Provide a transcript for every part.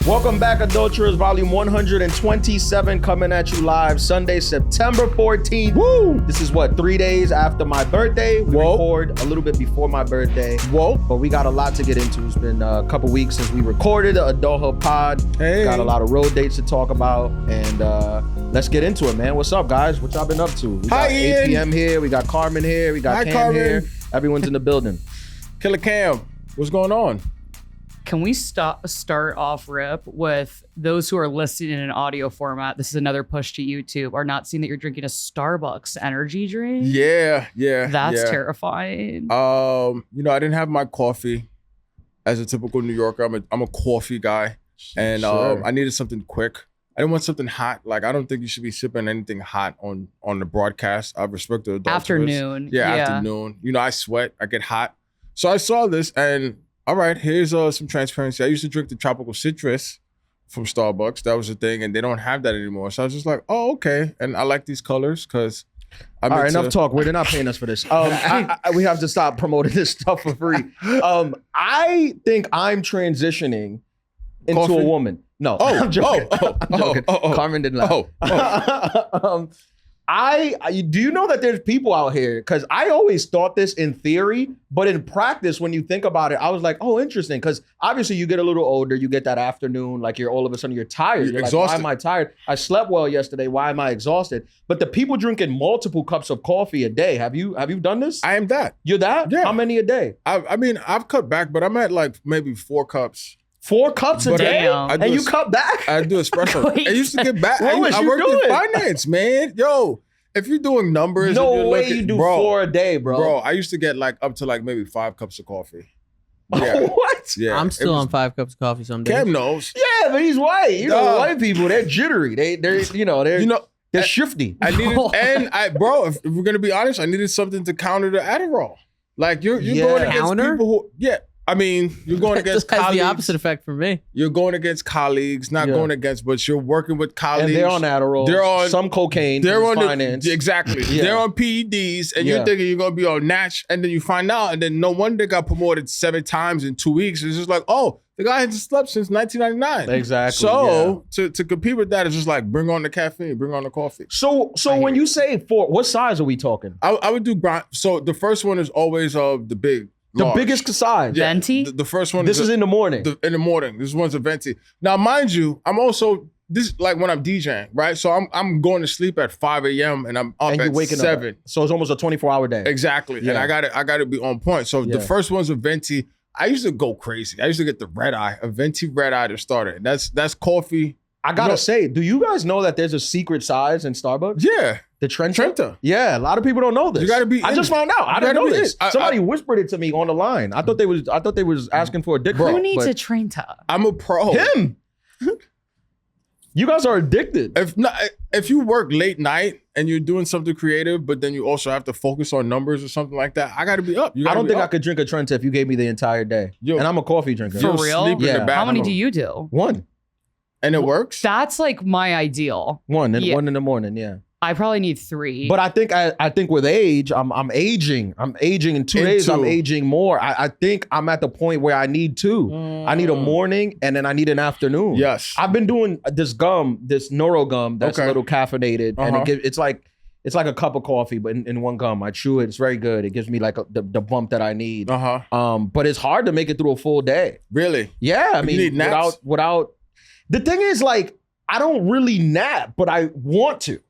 Welcome back, Adulterers, volume 127, coming at you live Sunday, September 14th. Woo! This is what, 3 days after my birthday? We record a little bit before my birthday. Whoa! But we got a lot to get into. It's been a couple weeks since we recorded the Adulthood pod. Hey. Got a lot of road dates to talk about, and let's get into it, man. What's up, guys? What y'all been up to? We got APM here. We got Carmen here. We got Cam here. Everyone's in the building. Killer Cam, what's going on? Can we start off rip with those who are listening in an audio format? This is another push to YouTube. Are not seeing that you're drinking a Starbucks energy drink. Yeah. That's terrifying. I didn't have my coffee as a typical New Yorker. I'm a coffee guy, and I needed something quick. I didn't want something hot. Like, I don't think you should be sipping anything hot on the broadcast. I respect the adults. Afternoon. Yeah, afternoon. I sweat. I get hot. So I saw this and. All right, here's some transparency. I used to drink the tropical citrus from Starbucks. That was the thing, and they don't have that anymore. So I was just like, oh, okay. And I like these colors because all right, enough talk. They're not paying us for this. We have to stop promoting this stuff for free. I think I'm transitioning into a woman. No, I'm joking. I'm joking. Carmen didn't laugh. Do you know that there's people out here? Because I always thought this in theory, but in practice, when you think about it, I was like, oh, interesting. Because obviously you get a little older, you get that afternoon, like you're all of a sudden you're tired. You're exhausted. Like, why am I tired? I slept well yesterday. Why am I exhausted? But the people drinking multiple cups of coffee a day, have you done this? I am that. You're that? Yeah. How many a day? I've cut back, but I'm at like maybe 4 cups. 4 cups a day? And you cut back? I do espresso. I used to get back. I worked in finance, man. Yo, if you're doing numbers. No way you do 4 a day, bro. Bro, I used to get like up to like maybe 5 cups of coffee. Yeah. What? Yeah. I'm still on 5 cups of coffee some days. Cam knows. Yeah, but he's white. You know, white people, they're jittery. They're shifty. I needed, if we're gonna be honest, I needed something to counter the Adderall. Like you're going against people who, you're going against colleagues. Has the opposite effect for me. You're going against colleagues, not going against, but you're working with colleagues. And they're on Adderall. They're on some cocaine. They're on finance. Exactly. Yeah. They're on PEDs, and you're thinking you're gonna be on Natch, and then you find out, and then no wonder they got promoted 7 times in 2 weeks. It's just like, oh, the guy hasn't slept since 1999. Exactly. So to compete with that, it's just like bring on the caffeine, bring on the coffee. So when you say 4, what size are we talking? I would do grind. So the first one is always the big. The biggest size. Yeah, venti? The first one. This is in the morning. In the morning. This one's a venti. Now, mind you, I'm also like when I'm DJing, right? So I'm going to sleep at 5 a.m. and I'm up at 7. Up. So it's almost a 24-hour day. Exactly. Yeah. And I got to be on point. So the first one's a venti. I used to go crazy. I used to get the red eye, a venti red eye to start it. That's coffee. I gotta say, do you guys know that there's a secret size in Starbucks? Yeah. The Trenta? Yeah, a lot of people don't know this. You gotta be. I just found out. I didn't know this. Somebody whispered it to me on the line. I thought they was asking for a dick. Who needs a Trenta? I'm a pro. Him. You guys are addicted. If you work late night and you're doing something creative, but then you also have to focus on numbers or something like that, I gotta be up. I don't think I could drink a Trenta if you gave me the entire day. And I'm a coffee drinker. For real? Yeah. How many do you do? 1. And it works? That's like my ideal. 1 in the morning, yeah. I probably need 3. But I think with age, I'm aging. I'm aging in 2 days. I'm aging more. I think I'm at the point where I need 2. I need a morning and then I need an afternoon. Yes. I've been doing this neuro gum that's a little caffeinated, and it's like a cup of coffee, but in 1 gum. I chew it. It's very good. It gives me like the bump that I need. But it's hard to make it through a full day. Really? Yeah. I mean, you need naps? without. The thing is, like, I don't really nap, but I want to.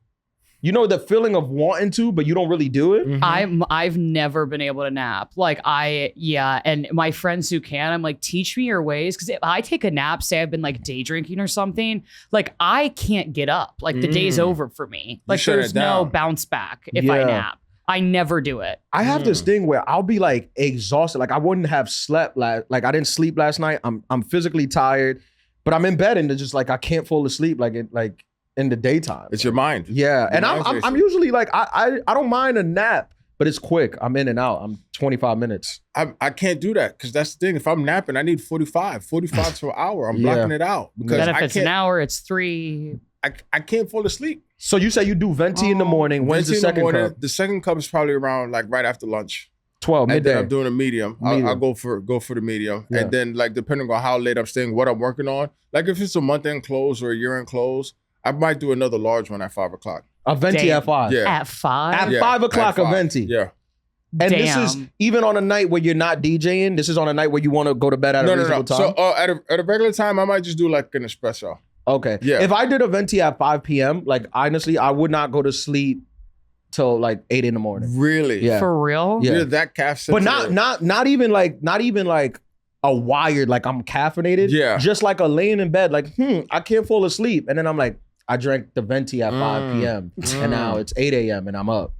You know the feeling of wanting to, but you don't really do it? Mm-hmm. I've never been able to nap. Like and my friends who can, I'm like, teach me your ways. Because if I take a nap, say I've been like day drinking or something, like I can't get up. Like the day's over for me. Like there's no bounce back if I nap. I never do it. I have this thing where I'll be like exhausted. Like I wouldn't have slept I didn't sleep last night. I'm physically tired. But I'm in bed and it's just like I can't fall asleep like in the daytime. It's your mind. Yeah, and I'm usually like I don't mind a nap, but it's quick. I'm in and out. I'm 25 minutes. I can't do that because that's the thing. If I'm napping, I need 45 to an hour. I'm blocking it out because then if it's an hour, it's 3. I can't fall asleep. So you say you do venti in the morning. When's the second cup? The second cup is probably around like right after lunch. 12 and midday. then I'm doing a medium. I'll go for the medium, Yeah. and then like depending on how late I'm staying, what I'm working on. Like if it's a month end close or a year end close, I might do another large one at 5 o'clock. A venti Damn. at 5. Yeah. At 5? At 5 o'clock, At a 5. venti. Yeah. And this is Damn. even on a night where you're not DJing. This is on a night where you want to go to bed at a reasonable time. So at a regular time, I might just do like an espresso. Okay. Yeah. If I did a venti at 5 p.m., like honestly, I would not go to sleep till like 8 in the morning. Really? Yeah. For real? Yeah. You're that caffeine. But not even like a wired, like I'm caffeinated. Yeah. Just like a laying in bed, like, I can't fall asleep. And then I'm like, I drank the venti at 5 p.m. and now it's 8 a.m. and I'm up.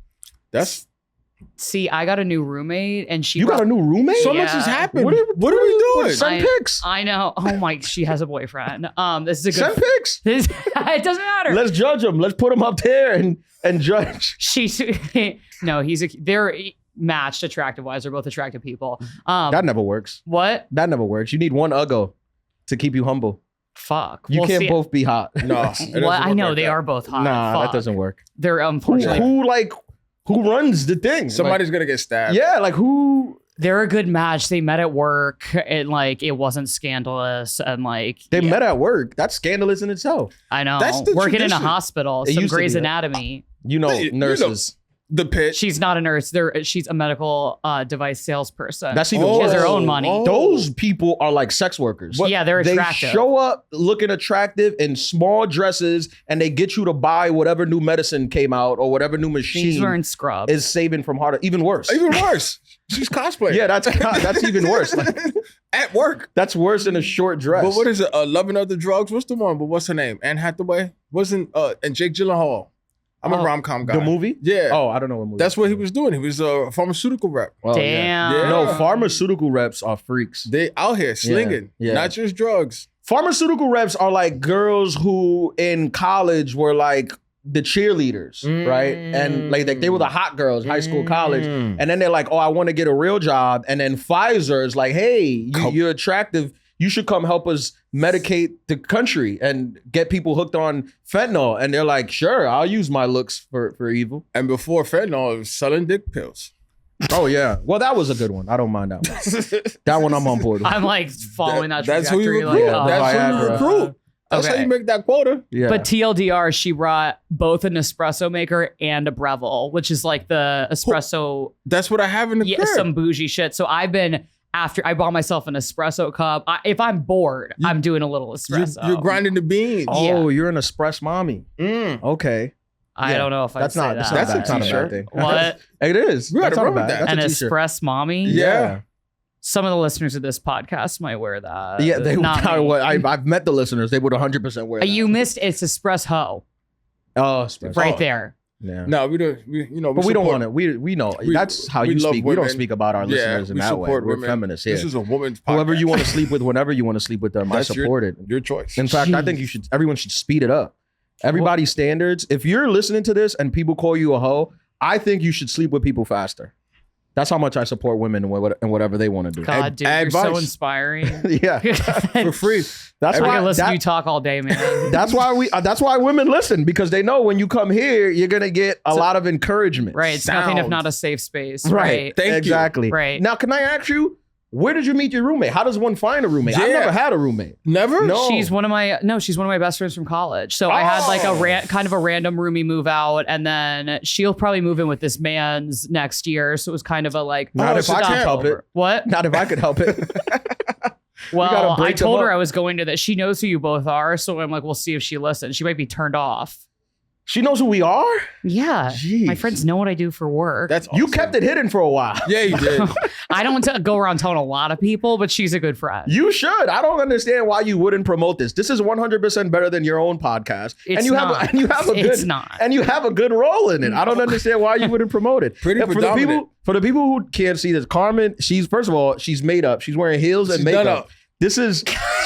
See, I got a new roommate and she You got a new roommate? So Yeah. much has happened. What What are we doing? Send pics. I know. Oh my, she has a boyfriend. This is a Send good. pics. It doesn't matter. Let's judge him. Let's put him up there and judge. She's no, they're matched attractive wise. They're both attractive people. That never works. What? That never works. You need one uggo to keep you humble. Fuck. You We'll can't see. both be hot. No. it doesn't Well, I work know like they that. are both hot. Nah, Fuck. that doesn't work. They're unfortunately. Who runs the thing? Somebody's gonna get stabbed. Yeah, like who? They're a good match. They met at work and like it wasn't scandalous and like They met at work. That's scandalous in itself. I know. That's the Working in a tradition. hospital, It some used to Grey's be that. Anatomy. You know, You know- nurses. The pit. She's not a nurse. She's a medical device salesperson. That's even She has her worse. own money. Those people are like sex workers. Yeah, they're They attractive. show up looking attractive in small dresses and they get you to buy whatever new medicine came out or whatever new machine She's wearing scrubs. is saving from heart. Even worse. Even worse. She's cosplaying. Yeah, that's even worse. Like, At work. that's worse than a short dress. But what is it? Loving Other Drugs? What's the one? But what's her name? Anne Hathaway? Wasn't and Jake Gyllenhaal. I'm a rom-com guy. the movie? Yeah. Oh, I don't know what movie. That's what he was doing. He was a pharmaceutical rep. Oh, yeah. Damn. Yeah. No, pharmaceutical reps are freaks. They out here slinging, Yeah. not just drugs. Pharmaceutical reps are like girls who in college were like the cheerleaders, right? And like they were the hot girls, high school, college. And then they're like, oh, I want to get a real job. And then Pfizer is like, hey, you're attractive. You should come help us medicate the country and get people hooked on fentanyl. And they're like, sure, I'll use my looks for evil. And before fentanyl, it was selling dick pills. Oh, yeah. Well, that was a good one. I don't mind that one. That one I'm on board with. I'm like following that That's who trajectory. you Like, recruit. oh. That's who you Viagra. recruit. That's how Okay. you make that quota. Yeah. But TLDR, she brought both an espresso maker and a Breville, which is like the espresso, That's what I have in the crib. some bougie shit. So I bought myself an espresso cup. If I'm bored, I'm doing a little espresso. You're grinding the beans. oh, you're an espresso mommy. Okay. I Yeah. don't know if I'd That's say not, that. that's, That's not a a t-shirt. bad thing. What? It is. We gotta That's not run with bad. that. That's An a t-shirt. espresso mommy? Yeah. Some of the listeners of this podcast might wear that. Yeah, they Not me. I've met the listeners. They would 100% wear that. You missed it's espresso Oh, espresso. right Oh. there. Yeah. No, we don't. But But we don't want to. We know that's how we you love speak. We don't women. speak about our listeners in we that way. support We're women. feminists. Yeah. This is a woman's podcast. Whoever you want to sleep with, whenever you want to sleep with them, That's I support it. Your choice. In fact, I think everyone should speed it up. Everybody's standards. If you're listening to this and people call you a hoe, I think you should sleep with people faster. That's how much I support women and whatever they want to do. God, dude, you're so advice. inspiring. Yeah, For free. that's I why. can listen to you That, talk all day, man. that's why That's why women listen, because they know when you come here, you're gonna get a lot of encouragement. Right. It's nothing if Sound. not a safe space. Right. Right. Thank you. Exactly. Right. Now, can I ask you, where did you meet your roommate? How does one find a roommate? I've Yeah. never had a roommate. Never? No. She's one of my best friends from college. So I had like kind of a random roomie move out, and then she'll probably move in with this man's next year. So it was kind of a like, Not if I stop can't help over. it. What? Not if I could help it. Well, gotta break I told them her up. I was going to that. She knows who you both are, so I'm like, we'll see if she listens. She might be turned off. She knows who we are? Yeah, Jeez. my friends know what I do for work. That's You awesome. kept it hidden for a while. Yeah, you did. I don't go around telling a lot of people, but she's a good friend. You should. I don't understand why you wouldn't promote this. This is 100% better than your own podcast. It's and you not. have a good It's not. And you have a good role in it. I don't understand why you wouldn't promote it. Pretty And predominant. for the people who can't see this, Carmen, she's first of all, she's made up. She's wearing heels and She's done makeup. up.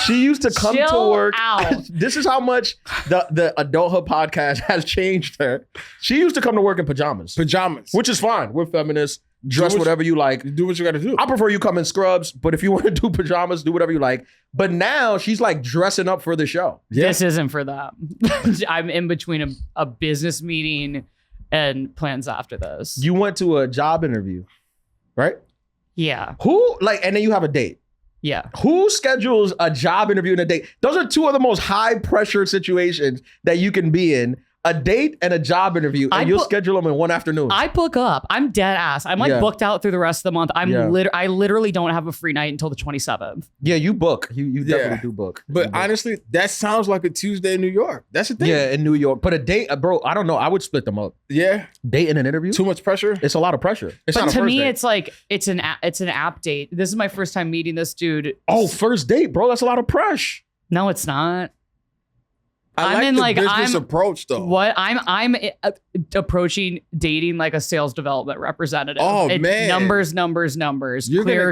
She used to come to Chill work. out. This is how much the Adulthood podcast has changed her. She used to come to work in pajamas, which is fine. We're feminists. Dress whatever you like. Do what you got to do. I prefer you come in scrubs, but if you want to do pajamas, do whatever you like. But now she's like dressing up for the show. This isn't for that. I'm in between a business meeting and plans after this. You went to a job interview. right? Yeah. Who and then you have a date. Yeah. Who schedules a job interview and a date? Those are two of the most high pressure situations that you can be in. A date and a job interview, and you'll schedule them in one afternoon. I book up. I'm dead ass. I'm like booked out through the rest of the month. I literally don't have a free night until the 27th. Yeah, you book. You definitely do book. But honestly, that sounds like a Tuesday in New York. That's the thing. Yeah, in New York. But a date, bro, I don't know. I would split them up. Yeah. Date and an interview? Too much pressure? It's a lot of pressure. It's but not a to first me, date. it's like it's an app date. This is my first time meeting this dude. Oh, first date, bro. That's a lot of pressure. No, it's not. I'm like the business approach though. What I'm approaching dating like a sales development representative. Oh man, numbers.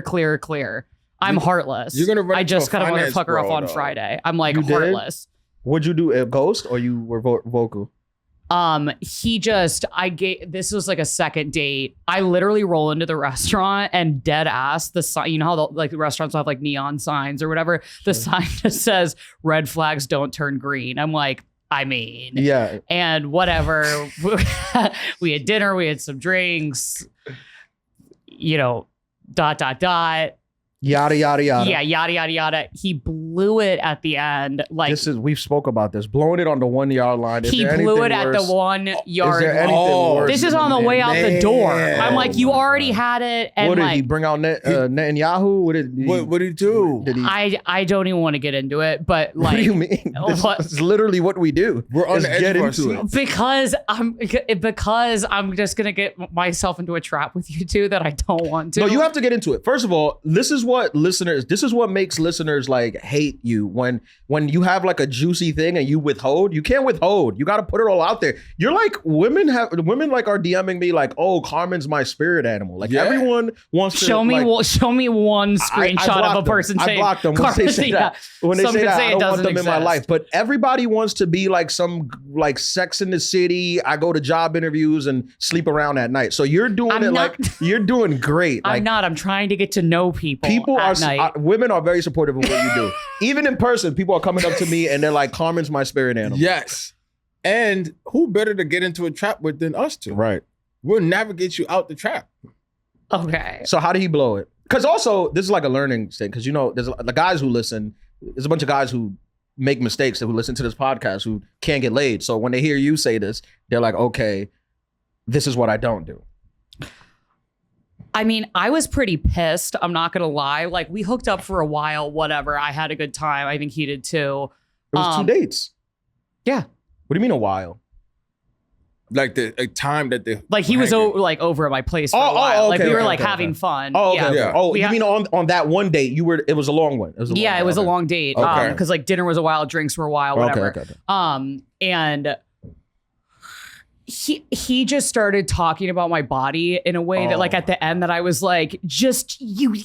Clear. I'm heartless. You're gonna run. I just got a finance motherfucker bro, off on though. Friday. I'm like You heartless. What'd you do? A ghost or you were vocal? This was like a second date. I literally roll into the restaurant and dead ass the sign. You know how the restaurants have like neon signs or whatever. The sign just says red flags don't turn green. I'm like, I mean, yeah. And whatever. We had dinner. We had some drinks. Dot. Yada yada yada. Yeah, yada yada. He blew it at the end. Like we've spoke about this. Blowing it on the 1 yard line. He blew it at the 1 yard line. Worse this is on the way out the door. I'm like, you already had it. And what did he bring out Netanyahu? What did he do? I don't even want to get into it, but like, what do you mean? This is literally what we do. We're on the edge of our seats. Because I'm just gonna get myself into a trap with you two that I don't want to. No, you have to get into it. First of all, this is what makes listeners like hate you when you have like a juicy thing and you withhold. You can't withhold. You got to put it all out there. You're like women like are DMing me like, oh, Carmen's my spirit animal. Like everyone wants to show me one screenshot of a person saying I blocked them when they say that. When they say that, I don't want them in my life. But everybody wants to be like some like Sex in the City. I go to job interviews and sleep around at night. So you're doing you're doing great. I'm not. I'm trying to get to know people. Women are very supportive of what you do. Even in person, people are coming up to me and they're like, Carmen's my spirit animal. Yes. And who better to get into a trap with than us two? Right. We'll navigate you out the trap. Okay. So how did he blow it? Because also, this is like a learning thing. Because, there's the guys who listen, there's a bunch of guys who make mistakes who listen to this podcast who can't get laid. So when they hear you say this, they're like, okay, this is what I don't do. I mean, I was pretty pissed. I'm not going to lie. Like, we hooked up for a while, whatever. I had a good time. I think he did too. It was 2 dates. Yeah. What do you mean a while? Like the time that they... Like, he was over at my place for a while. Okay, like, we were having fun. Oh, okay. Yeah. Oh, you mean on that one date, it was a long one? It was a long date. Okay. Because, like, dinner was a while, drinks were a while, whatever. Okay. And... He just started talking about my body in a way that, like, at the end that I was like, just you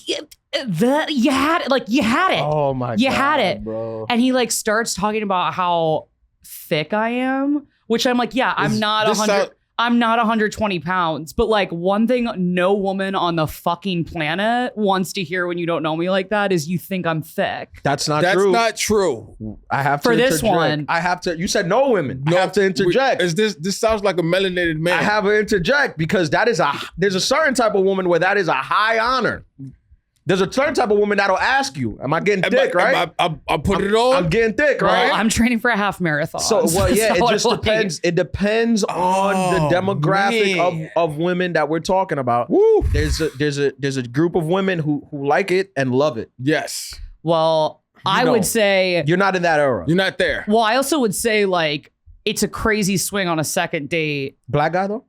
had it. Like, you had it. Oh my God, you had it, bro. And he like starts talking about how thick I am, which I'm like, yeah, I'm not 120 pounds, but like one thing no woman on the fucking planet wants to hear when you don't know me like that is you think I'm thick. That's not true. I have to for this one. I have to. You said no women. I have to interject. This sounds like a melanated man. I have to interject because there's a certain type of woman where that is a high honor. There's a certain type of woman that'll ask you, am I getting thick, right? I put it on. I'm getting thick, right? Well, I'm training for a half marathon. So, it just depends. It depends on the demographic of women that we're talking about. Woo. There's a group of women who like it and love it. Yes. Well, I would say... You're not in that era. You're not there. Well, I also would say, like, it's a crazy swing on a second date. Black guy, though?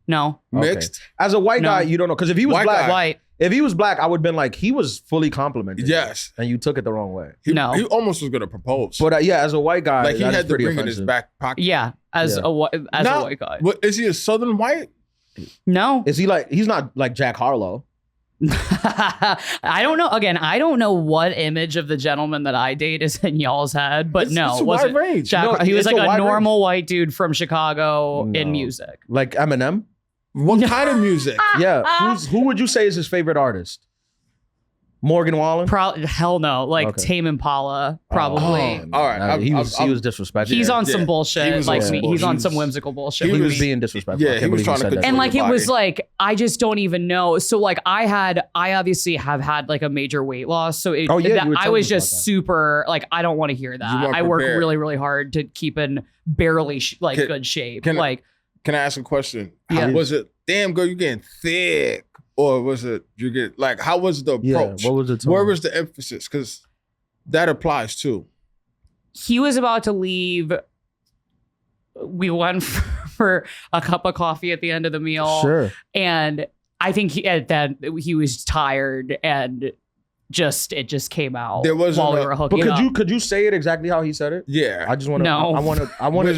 No. Mixed? Okay. As a white guy, you don't know. Because if he was white. If he was black, I would have been like, he was fully complimented. Yes. And you took it the wrong way. He almost was going to propose. But as a white guy, like he had to bring offensive. in his back pocket. Yeah, as a white guy. What, is he a Southern white? No. Is he like, he's not like Jack Harlow. I don't know. Again, I don't know what image of the gentleman that I date is in y'all's head, but it's a wide range. He was like a normal white dude from Chicago in music. Like Eminem? What kind of music? Yeah. Who would you say is his favorite artist? Morgan Wallen? Hell no. Like Okay. Tame Impala, probably. All right. He was disrespectful. He's on some He bullshit. was Like on some me. He's on bullshit. some whimsical bullshit. He with was me. being disrespectful. Yeah, I can't he was believe trying to said that. And like it your was body. like I just don't even know. So like I obviously have had like a major weight loss. So Oh, yeah, you were I telling was me just about that. super like I don't want to hear that. weren't I work prepared. really really hard to keep in barely good shape. can I- Like Can I ask a question? Yeah. Was it, damn girl, you getting thick? Or was it, you get, like, how was the approach? What was it? Where was the emphasis? Because that applies too. he was about to leave. We went for a cup of coffee at the end of the meal. Sure. And I think he was tired and it just came out There wasn't while we a- were hooking But up. could you say it exactly how he said it? Yeah. I just want to. No. I want to.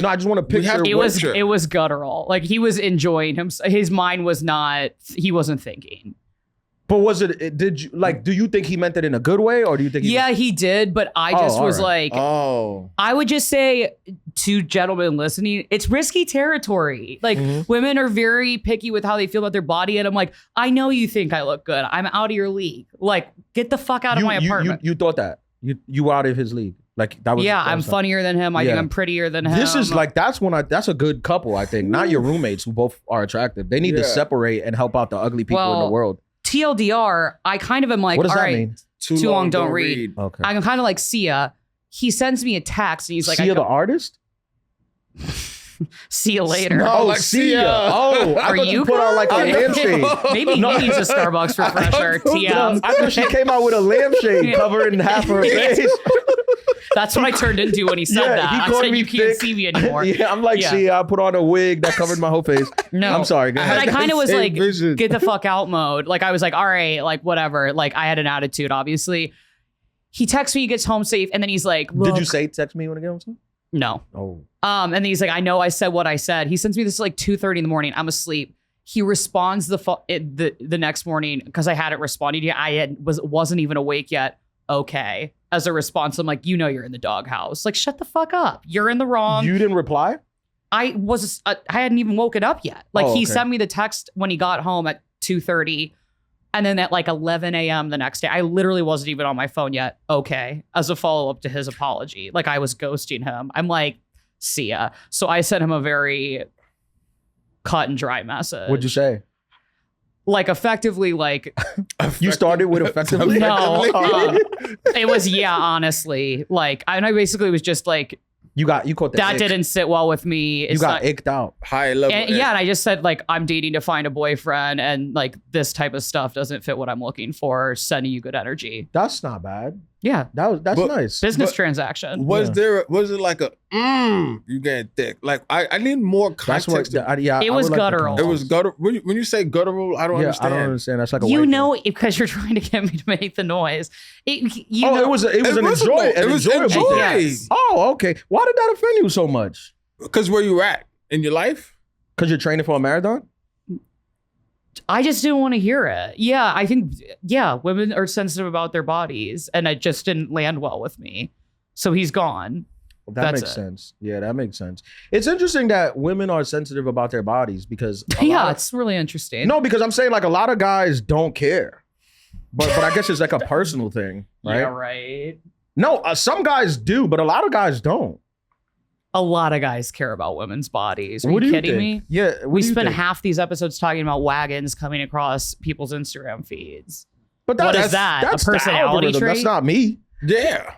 No, I just want to We have picture. to- it was guttural. Like he was enjoying him. His mind was not. He wasn't thinking. But was it? Did you like? Do you think he meant it in a good way, or do you think? Yeah, he did. But I just all was right. like, Oh. I would just say to gentlemen listening, it's risky territory. Like Mhm. women are very picky with how they feel about their body, and I'm like, I know you think I look good. I'm out of your league. Like, get the fuck out of my apartment. You thought that you out of his league. Like that was. Yeah, that I'm was- funnier than him. I think Yeah. I'm prettier than him. This is like that's a good couple. I think not your roommates who both are attractive. They need to Yeah. separate and help out the ugly people in the Well, world. TLDR. I kind of am like, What does all that right, mean? Too long, don't read. Okay. I'm kind of like Sia. He sends me a text and he's like, Sia the artist? see you later. No. Oh, like Sia. Sia. Oh, I Are thought you put on like a good? lampshade? Maybe he needs a Starbucks refresher. TM. I thought she came out with a lampshade covering half her face. That's what I turned into when he said Yeah, that. he I called said me you can't thick. see me anymore. Yeah, I'm like, Yeah. Sia, I put on a wig that covered my whole face. No, I'm sorry. Go But ahead. I kind of was Same like, vision. get the fuck out mode. Like I was like, all right, like whatever. Like I had an attitude, obviously. He texts me, he gets home safe, and then he's like, look, Did you say text me when I get home? no? Oh. And then he's like, I know I said what I said. He sends me this at like 2:30 in the morning. I'm asleep. He responds the next morning because I hadn't responded yet. Wasn't even awake yet. Okay. As a response, I'm like, you know, you're in the doghouse. Like, shut the fuck up. You're in the wrong. You didn't reply? I hadn't even woken up yet. Like Oh, he okay. sent me the text when he got home at 2:30. And then at like 11 a.m. the next day, I literally wasn't even on my phone yet. Okay. As a follow-up to his apology. Like I was ghosting him. I'm like, see ya. So I sent him a very cut and dry message. What'd you say? Like effectively, like, You started with effectively? no. It was, yeah, honestly. Like, I basically was just like, You caught the that ick. didn't sit well with me. You It's got not, icked out. High level. and, yeah, and I just said like I'm dating to find a boyfriend, and like this type of stuff doesn't fit what I'm looking for. Sending you good energy. That's not bad. Yeah, That's But- nice. business But- transaction. Was Yeah. was it like a, you getting thick? Like, I need more That's what. context. Yeah, It I was would like the guttural. It context. was guttural. When you say guttural, I don't Yeah, understand. I don't understand. That's like a You white know, thing. because you're trying to get me to make the noise. You Oh, know, it was an It was enjoyable enjoy. thing. Yes. Oh, okay. Why did that offend you so much? Because where you at in your life? Because you're training for a marathon? I just didn't want to hear it. Yeah, I think women are sensitive about their bodies, and it just didn't land well with me. So he's gone. That That's makes it. sense. Yeah, that makes sense. It's interesting that women are sensitive about their bodies because Yeah, it's really interesting. no, because I'm saying like a lot of guys don't care, but I guess it's like a personal thing, right? Yeah, right. No, some guys do, but a lot of guys don't. A lot of guys care about women's bodies. Are What do you you kidding think? me? Yeah, what We do you spend think? half these episodes talking about wagons coming across people's Instagram feeds. But What that's, is that? A That's the personality algorithm. trait? That's not me. Yeah.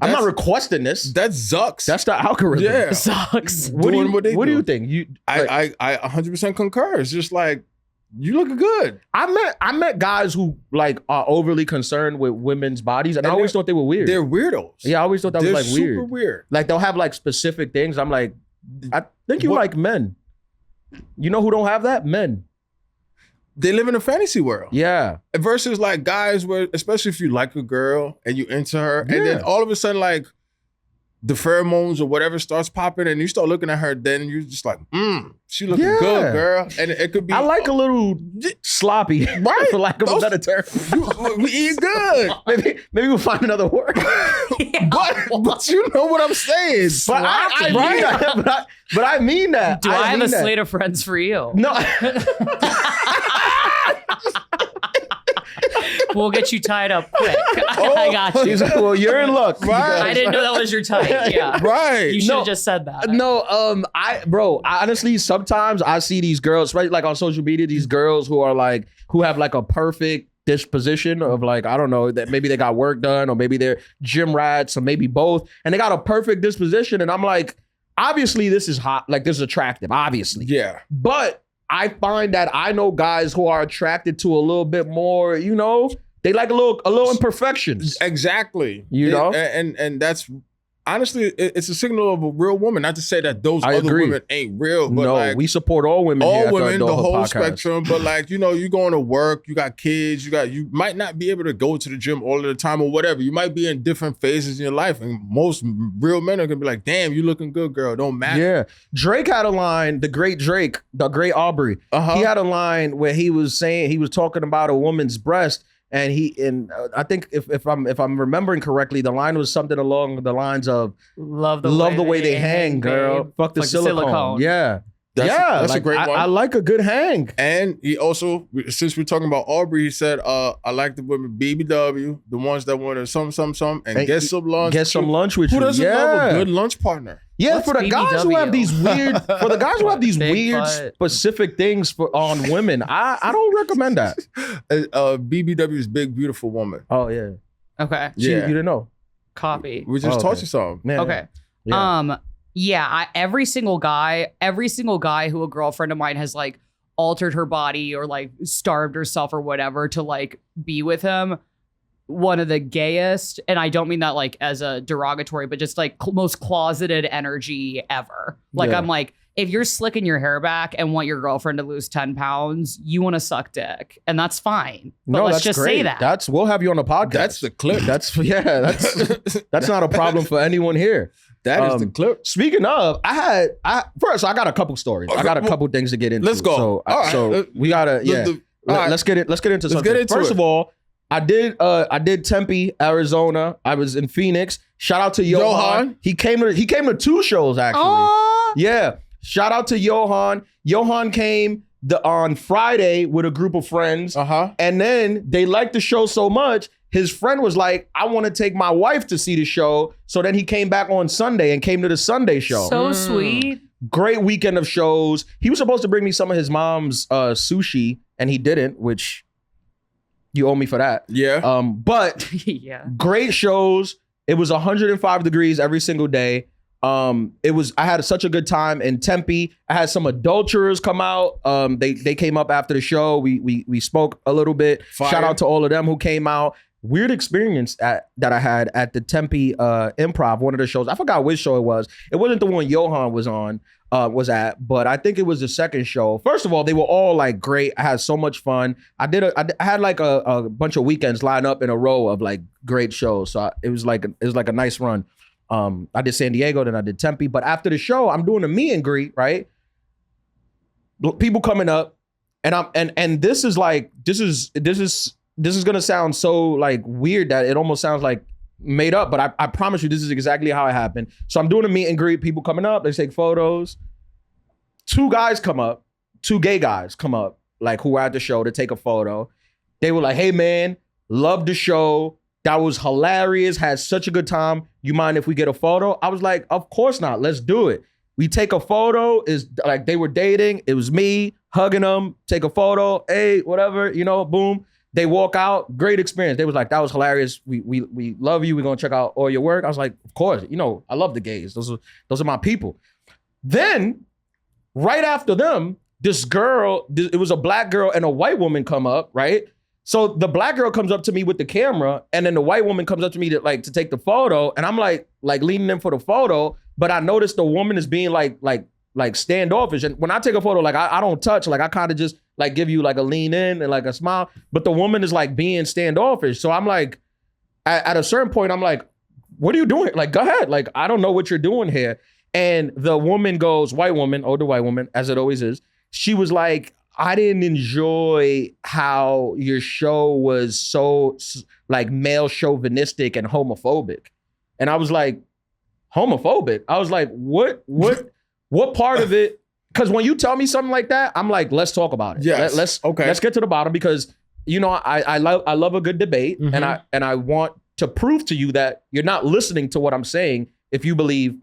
I'm not That's- requesting this. That's Zucks. That's the algorithm. Yeah. Sucks. What do Doing you, what they what do do. you think? You, like, I 100% concur. It's just like, you look good. I met guys who like are overly concerned with women's bodies, and I And always thought they were weird. They're weirdos. Yeah, I always thought that They're was like super weird. weird. Like they'll have like specific things. I'm like, I think you What- like men. You know who don't have that? Men. They live in a fantasy world. Yeah. Versus like guys where, especially if you like a girl and you into her, and then Yeah. all of a sudden like the pheromones or whatever starts popping, and you start looking at her, then you're just like, she looking Yeah. good, girl. And it could be I like a little sloppy, Right. for lack of Those- a better term. we eat good. Maybe we'll find another word. but you know what I'm saying. But I mean that. But I mean that. Do I have mean a that. slate of friends for you? No. We'll get you tied up quick. I got you. She's like, well, you're in luck. Right. I didn't know that was your type. Yeah. Right. You should have just said that. No, I honestly, sometimes I see these girls, right, like on social media, these girls who have like a perfect disposition of like, I don't know, that maybe they got work done or maybe they're gym rats or maybe both, and they got a perfect disposition, and I'm like, obviously this is hot, like this is attractive, obviously. Yeah. But I find that I know guys who are attracted to a little bit more, you know, they like a little imperfections. Exactly. You know? And that's honestly, it's a signal of a real woman. Not to say that those I other agree. women ain't real, but No, like, we support all women. Here all at women, the Adulthood whole podcast. spectrum. But like, you know, you going to work, you got kids, you might not be able to go to the gym all of the time or whatever. You might be in different phases in your life, and most real men are gonna be like, "Damn, you looking good, girl. Don't matter." Yeah, Drake had a line. The great Drake, the great Aubrey. He had a line where he was talking about a woman's breast. And I think if I'm remembering correctly, the line was something along the lines of Love the way they hang, girl. babe. Fuck the silicone. Yeah. That's like, a great one. I like a good hang. And he also, since we're talking about Aubrey, he said, I like the women BBW, the ones that want to some, and get some lunch. Get some lunch with Who you. doesn't love a good lunch partner? Yeah, What's for the guys who have BBW? these weird, Big weird butt. specific things on women, I don't recommend that. BBW is big, beautiful woman. Oh yeah, Okay. you didn't know. Copy. We just Oh, taught okay. you something. Man, Okay. Yeah. Every single guy who a girlfriend of mine has like altered her body or like starved herself or whatever to like be with him, one of the gayest, and I don't mean that like as a derogatory, but just like most closeted energy ever. Like, Yeah. I'm like, if you're slicking your hair back and want your girlfriend to lose 10 pounds, you want to suck dick, and that's fine. But let's that's just great. say that. We'll have you on the podcast. That's the clip. That's not a problem for anyone here. That is the clip. Speaking of, I got a couple stories. I got a couple things to get into. Let's go. So, All right. so we gotta, Let's get into something. First of all, I did Tempe, Arizona. I was in Phoenix. Shout out to Johan. He came to 2 shows actually. Aw. Yeah. Shout out to Johan. Johan came on Friday with a group of friends. And then they liked the show so much, his friend was like, I want to take my wife to see the show. So then he came back on Sunday and came to the Sunday show. So sweet. Great weekend of shows. He was supposed to bring me some of his mom's sushi, and he didn't, which you owe me for that. Yeah. But Yeah. great shows. It was 105 degrees every single day. I had such a good time in Tempe. I had some adulterers come out. They came up after the show. We spoke a little bit. Fire. Shout out to all of them who came out. Weird experience that I had at the Tempe Improv, one of the shows. I forgot which show it was. It wasn't the one Johan was at, but I think it was the second show. First of all, they were all like great. I had so much fun. I had like a bunch of weekends lined up in a row of like great shows. So it was like a nice run. I did San Diego, then I did Tempe. But after the show, I'm doing a meet and greet, right? People coming up, and this is gonna sound so like weird that it almost sounds like made up, but I promise you this is exactly how it happened. So I'm doing a meet and greet, people coming up, they take photos. 2 guys come up, 2 gay guys come up, like who were at the show to take a photo. They were like, hey man, love the show. That was hilarious, had such a good time. You mind if we get a photo? I was like, of course not, let's do it. We take a photo, is like they were dating. It was me hugging them, take a photo, hey, whatever, boom. They walk out, great experience. They was like, that was hilarious. We love you. We're gonna check out all your work. I was like, of course, I love the gays. Those are my people. Then, right after them, this girl, it was a black girl and a white woman come up, right? So the black girl comes up to me with the camera, and then the white woman comes up to me to take the photo, and I'm like leaning in for the photo, but I noticed the woman is being like standoffish. And when I take a photo, like I don't touch, like I kind of just like give you like a lean in and like a smile, but the woman is like being standoffish. So I'm like, at a certain point, I'm like, what are you doing? Like, go ahead. Like, I don't know what you're doing here. And the woman goes, older white woman, as it always is. She was like, I didn't enjoy how your show was so like male chauvinistic and homophobic. And I was like, homophobic? I was like, what part of it? Because when you tell me something like that, I'm like, let's talk about it. Yes. Let's get to the bottom, because I love a good debate, Mm-hmm. and I want to prove to you that you're not listening to what I'm saying if you believe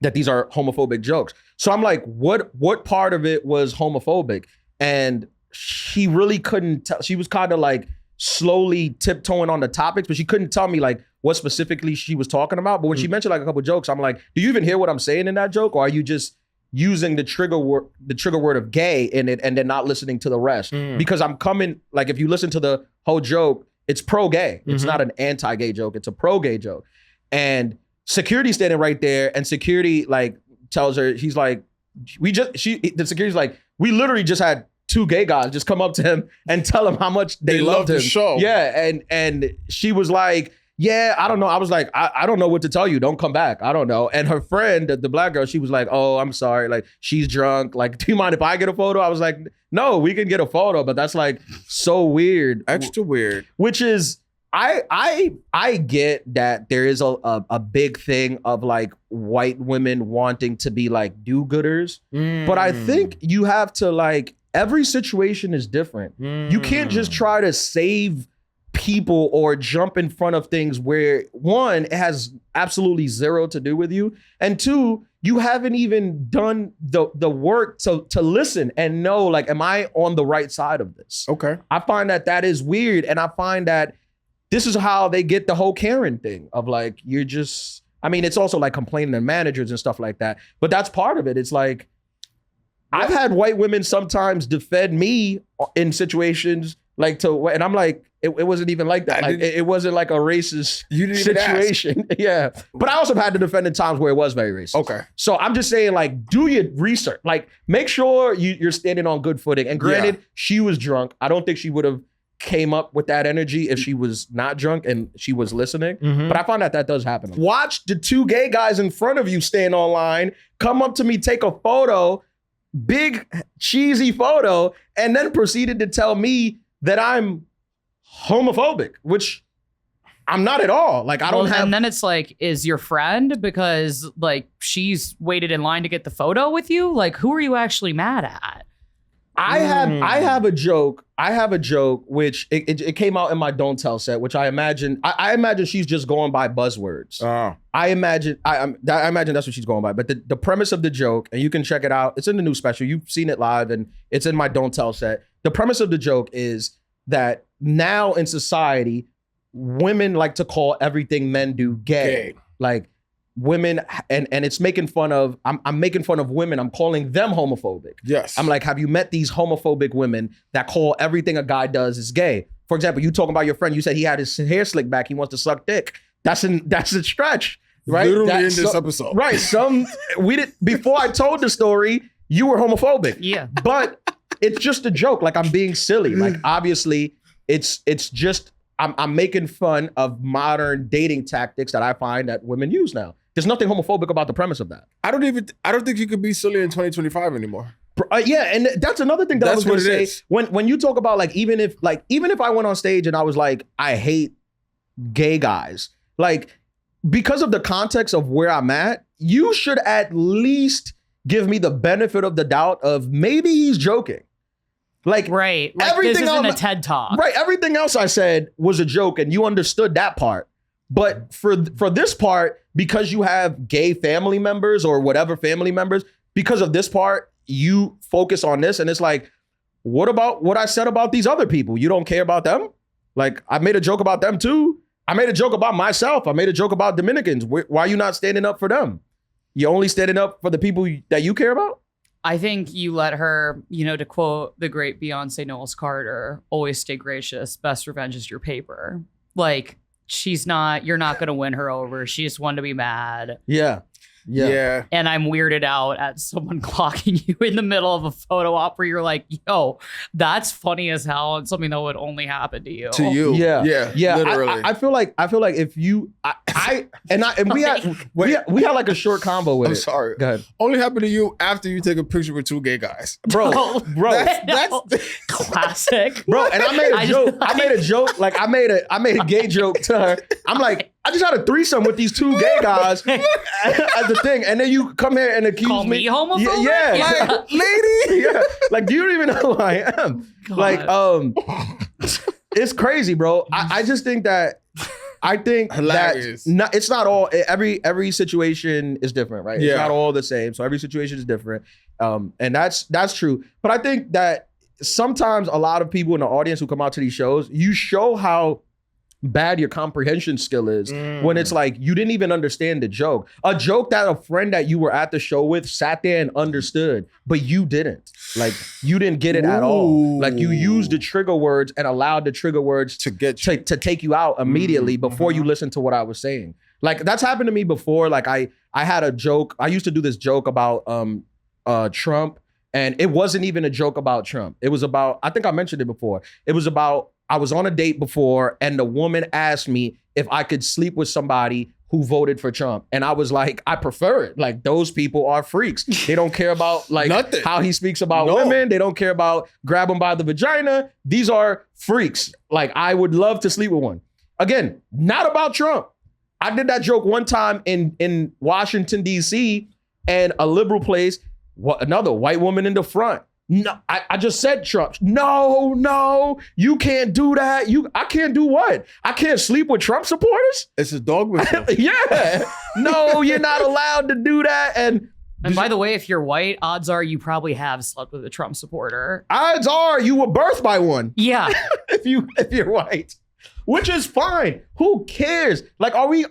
that these are homophobic jokes. So I'm like, what part of it was homophobic? And she really couldn't tell. She was kind of like slowly tiptoeing on the topics, but she couldn't tell me like what specifically she was talking about. But when she mentioned like a couple jokes, I'm like, do you even hear what I'm saying in that joke, or are you just using the trigger word of gay in it and then not listening to the rest? Because I'm coming, like, if you listen to the whole joke, it's pro-gay. It's not an anti-gay joke. It's a pro-gay joke. And security standing right there, and security like tells her, he's like, the security's like, we literally just had 2 gay guys just come up to him and tell him how much they loved him. The show. Yeah, and she was like, yeah, I don't know. I was like, I don't know what to tell you. Don't come back. I don't know. And her friend, the black girl, she was like, oh, I'm sorry. Like, she's drunk. Like, do you mind if I get a photo? I was like, no, we can get a photo, but that's like so weird. Extra weird. Which is, I get that there is a big thing of like white women wanting to be like do-gooders, but I think you have to like, every situation is different. You can't just try to save people or jump in front of things where, one, it has absolutely zero to do with you, and 2, you haven't even done the work to listen and know, like, am I on the right side of this? Okay. I find that is weird, and I find that this is how they get the whole Karen thing of like, you're just, I mean, it's also like complaining to managers and stuff like that, but that's part of it. It's like, I've had white women sometimes defend me in situations like and I'm like, it wasn't even like that. Like, it wasn't like a racist situation. Yeah. But I also have had to defend in times where it was very racist. Okay. So I'm just saying, like, do your research. Like, make sure you're standing on good footing. And granted, she was drunk. I don't think she would have came up with that energy if she was not drunk and she was listening. But I find that does happen. Watch the 2 gay guys in front of you stand online, come up to me, take a photo, big cheesy photo, and then proceeded to tell me that I'm homophobic, which I'm not at all. Like, I don't have. And then it's like, is your friend, because like she's waited in line to get the photo with you? Like, who are you actually mad at? I have a joke. Which it came out in my Don't Tell set, which I imagine she's just going by buzzwords. I imagine that's what she's going by. But the premise of the joke, and you can check it out, it's in the new special. You've seen it live, and it's in my Don't Tell set. The premise of the joke is that now in society, women like to call everything men do gay. Like, women, and it's making fun of, I'm making fun of women. I'm calling them homophobic. Yes. I'm like, have you met these homophobic women that call everything a guy does is gay? For example, you talking about your friend, you said he had his hair slicked back, he wants to suck dick. That's a stretch, right? Literally in this episode. Right. Before I told the story, you were homophobic. Yeah. But it's just a joke. Like, I'm being silly. Like, obviously, it's just, I'm making fun of modern dating tactics that I find that women use now. There's nothing homophobic about the premise of that. I don't think you could be silly in 2025 anymore. Yeah, and that's another thing that I was going to say. When you talk about like even if I went on stage and I was like, I hate gay guys, like, because of the context of where I'm at, you should at least give me the benefit of the doubt of maybe he's joking. Like, right, like, everything this isn't else, a TED Talk. Right, everything else I said was a joke, and you understood that part. But for this part, because you have gay family members or whatever family members, because of this part, you focus on this, and it's like, what about what I said about these other people? You don't care about them? Like, I made a joke about them too. I made a joke about myself. I made a joke about Dominicans. Why are you not standing up for them? You only standing up for the people that you care about? I think you let her, to quote the great Beyonce Knowles Carter, always stay gracious. Best revenge is your paper. Like, you're not going to win her over. She just wanted to be mad. Yeah. And I'm weirded out at someone clocking you in the middle of a photo op where you're like, yo, that's funny as hell, and something that would only happen to you. Yeah. Literally. I feel like if you, we had like a short combo with it. I'm sorry. Go ahead. Only happened to you after you take a picture with 2 gay guys. Bro. That's classic. Bro, and I made a joke. Like, I made a gay joke to her. I'm like, I just had a threesome with these 2 gay guys as the thing, and then you come here and accuse Call me homophobic? Yeah. Like, lady. Yeah. Like, do you even know who I am? God. Like, It's crazy, bro. I just think that Hilarious. that it's not all every situation is different, right? Yeah. It's not all the same. So every situation is different. And that's true. But I think that sometimes a lot of people in the audience who come out to these shows, you show how bad your comprehension skill is when it's like you didn't even understand the joke. A joke that a friend that you were at the show with sat there and understood, but you didn't. Like you didn't get it at all. Like you used the trigger words and allowed the trigger words To get you. to take you out immediately before you listened to what I was saying. Like that's happened to me before. Like I had a joke. I used to do this joke about Trump, and it wasn't even a joke about Trump. It was about, I think I mentioned it before. It was about, I was on a date before and the woman asked me if I could sleep with somebody who voted for Trump. And I was like, I prefer it. Like those people are freaks. They don't care about like Nothing. how he speaks about women. They don't care about grab them by the vagina. These are freaks. Like I would love to sleep with one. Again, not about Trump. I did that joke one time in Washington, D.C. and a liberal place, another white woman in the front. No, I just said Trump. No, you can't do that. I can't do what? I can't sleep with Trump supporters? It's a dog whistle. Yeah. No, you're not allowed to do that. And by the way, if you're white, odds are you probably have slept with a Trump supporter. odds are you were birthed by one. Yeah. if you're white. Which is fine. Who cares? Like, are we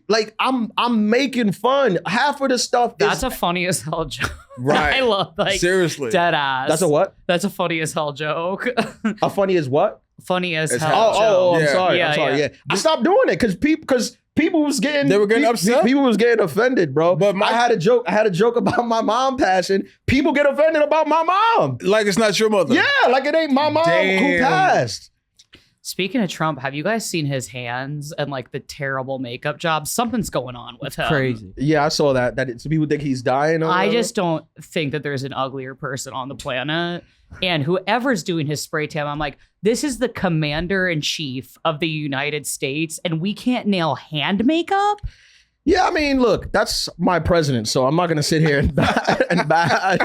like I'm making fun. Half of the stuff That's is a funny as hell joke. Right. I love like Seriously. dead ass. that's a what? That's a funny as hell joke. A funny as what? Funny as It's hell. Oh, joke. I'm sorry. Yeah, I'm sorry. yeah. Yeah. I stopped doing it because people was getting They were getting upset? People was getting offended, bro. But I had a joke about my mom passing. People get offended about my mom. Like it's not your mother. Yeah, like it ain't my mom who Damn. passed. Speaking of Trump, have you guys seen his hands and like the terrible makeup job? Something's going on with him. Crazy. Yeah, I saw that. Some people think he's dying. Or I whatever. just don't think that there's an uglier person on the planet. And whoever's doing his spray tan, I'm like, this is the commander in chief of the United States, and we can't nail hand makeup. Yeah, I mean, look, that's my president, so I'm not gonna sit here and bash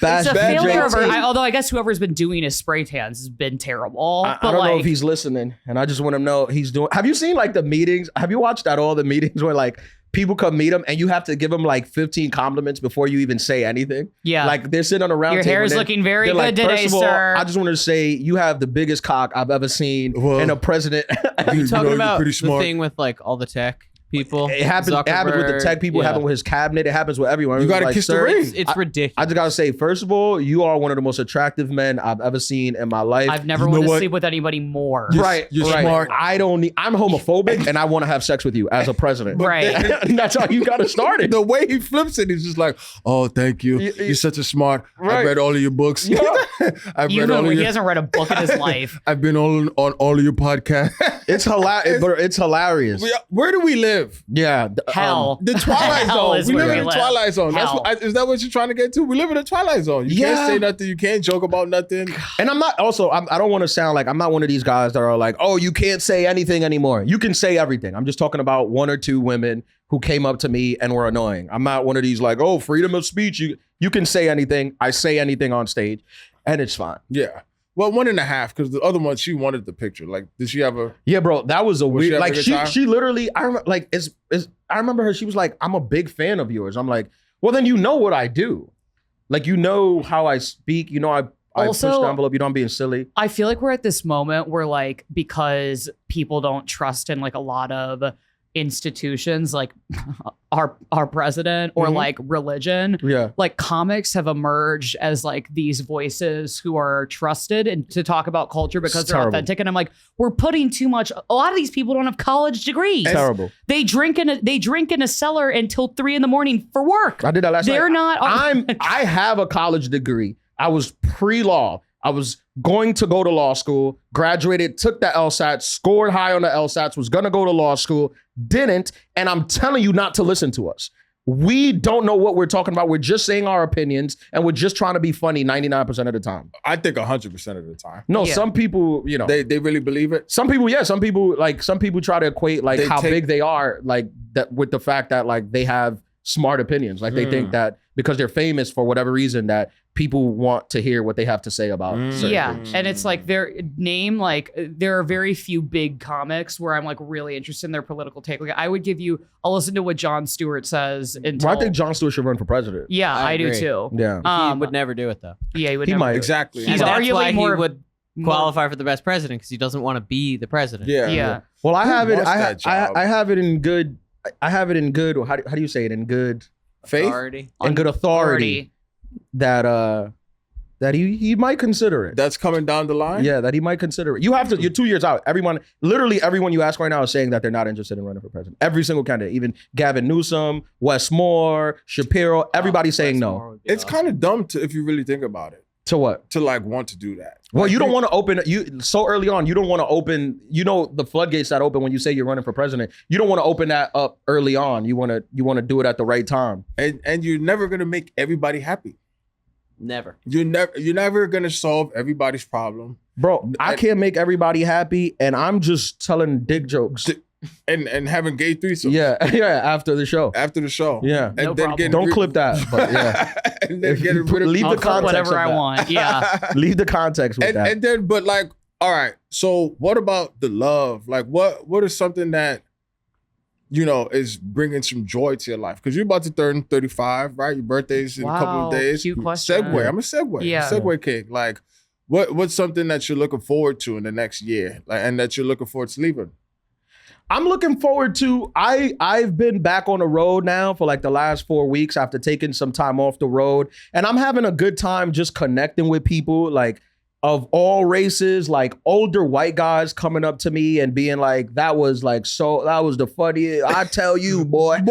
It's a failure of although I guess whoever's been doing his spray tans has been terrible. I don't know if he's listening, and I just want him to know he's doing. Have you seen like the meetings? Have you watched at all the meetings where like people come meet him and you have to give him like 15 compliments before you even say anything? Yeah. Like they're sitting on a round Your table. hair is and looking very they're good like, today, first of all, sir. I just wanted to say you have the biggest cock I've ever seen Well, in a president. You talking you're about pretty the smart. thing with like all the tech people? It happens with the Zuckerberg, tech people. It yeah. happened with his cabinet. It happens with everyone. You gotta Like, kiss the sir, ring. It's ridiculous. I just gotta say, first of all, you are one of the most attractive men I've ever seen in my life. I've never You know wanted to what? sleep with anybody more. Right, You're right. smart. I don't need. I'm homophobic, and I want to have sex with you as a president. Right. That's how you got to start it. The way he flips it, he's just like, "Oh, thank you. You're such a smart. Right. I've read all of your books. Yeah. I've read all of He your. hasn't read a book in his life. I've been on all of your podcasts. It's hilarious, but it's hilarious. Where do we live? Yeah, Hell. The Twilight Hell Zone. is We where live we in the live. Twilight Zone. Hell. Is that what you're trying to get to? We live in the Twilight Zone. You Yeah. can't say nothing. You can't joke about nothing. And I'm not. Also, I don't want to sound like I'm not one of these guys that are like, oh, you can't say anything anymore. You can say everything. I'm just talking about one or two women who came up to me and were annoying. I'm not one of these like, oh, freedom of speech. You can say anything. I say anything on stage, and it's fine. Yeah. Well, 1.5, because the other one, she wanted the picture. Like, did she have a... Yeah, bro, that was a Was she weird. having Like a good time? she literally, I remember, like I remember her. She was like, "I'm a big fan of yours." I'm like, "Well, then you know what I do. Like, you know how I speak. You know I Also- push the envelope. You know I'm being silly." I feel like we're at this moment where like because people don't trust in like a lot of institutions like our president or Mhm. like religion, Yeah, like comics have emerged as like these voices who are trusted and to talk about culture because It's they're terrible. authentic. And I'm like, we're putting too much. A lot of these people don't have college degrees. terrible. They drink in a cellar until 3 a.m. for work. I did that last They're night. not. I have a college degree. I was pre-law. I was going to go to law school, graduated, took the LSAT, scored high on the LSATs, was gonna go to law school, didn't, and I'm telling you not to listen to us. We don't know what we're talking about. We're just saying our opinions, and we're just trying to be funny 99% of the time. I think 100% of the time. No, Yeah. some people, you know, They really believe it. some people, yeah, some people try to equate like They how take- big they are, like that with the fact that like they have smart opinions. Like they think that because they're famous for whatever reason that people want to hear what they have to say about certain things. And it's like their name, like there are very few big comics where I'm like really interested in their political take. Like I'll listen to what Jon Stewart says. Well, I think Jon Stewart should run for president. Yeah, I do agree. too. Yeah. He would never do it though. Yeah, he would. He never might. do it. Exactly. He's And that's arguably why more he would qualify for the best president because he doesn't want to be the president. Yeah. Well, I have it. wants that job? I have it in good. I have it in good. How do you say it? In good Faith? Authority. and good authority that he might consider it. That's coming down the line? Yeah, that he might consider it. You have to. You're 2 years out. Literally everyone you ask right now is saying that they're not interested in running for president. Every single candidate, even Gavin Newsom, Wes Moore, Shapiro, everybody's saying no. It's kind of dumb if you really think about it. To what? To like want to do that. Well, you don't want to open so early on. You don't want to open. The floodgates that open when you say you're running for president. You don't want to open that up early on. You want to do it at the right time. And you're never gonna make everybody happy. Never. You're never gonna solve everybody's problem. Bro, I can't make everybody happy, and I'm just telling dick jokes. And having gay threesomes. Yeah, after the show. After the show. Yeah. And No then problem. getting Don't clip that, but yeah. and then getting rid of leave I'll the clip context whatever of I that. want. Yeah. Leave the context with that. And then, but like, all right. So what about the love? Like, what is something that is bringing some joy to your life? Because you're about to turn 35, right? Your birthday's in a couple of days. Cute question. Segue. I'm a segue. Yeah. Segue king. Like, what's something that you're looking forward to in the next year, and that you're looking forward to leaving? I'm looking forward to, I've been back on the road now for like the last 4 weeks after taking some time off the road. And I'm having a good time just connecting with people like of all races, like older white guys coming up to me and being like, that was the funniest. I tell you, boy. They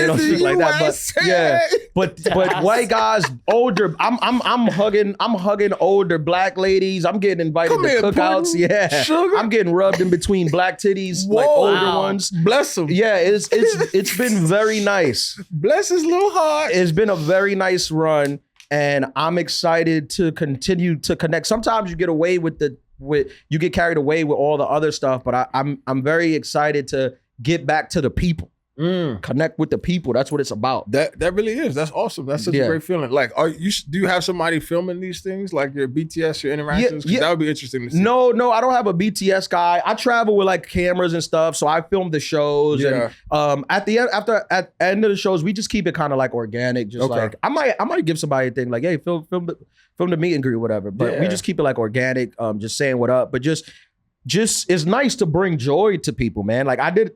don't speak like that, but yeah. But white guys, older. I'm hugging older black ladies. I'm getting invited to cookouts. Puddin', Yeah, sugar. I'm getting rubbed in between black titties, like older Wow. ones. Bless him. Yeah, it's been very nice. Bless his little heart. It's been a very nice run, and I'm excited to continue to connect. Sometimes you get away you get carried away with all the other stuff, but I'm very excited to get back to the people. Connect with the people. That's what it's about. That really is. That's awesome. That's such a great feeling. Like, do you have somebody filming these things, like your BTS, your interactions? 'Cause that would be interesting to see. No, I don't have a BTS guy. I travel with like cameras and stuff, so I film the shows. Yeah. And at the end of the shows, we just keep it kind of like organic. Just like I might give somebody a thing like, hey, film the meet and greet, whatever. But we just keep it like organic. Just saying what up. But just it's nice to bring joy to people, man. Like I did.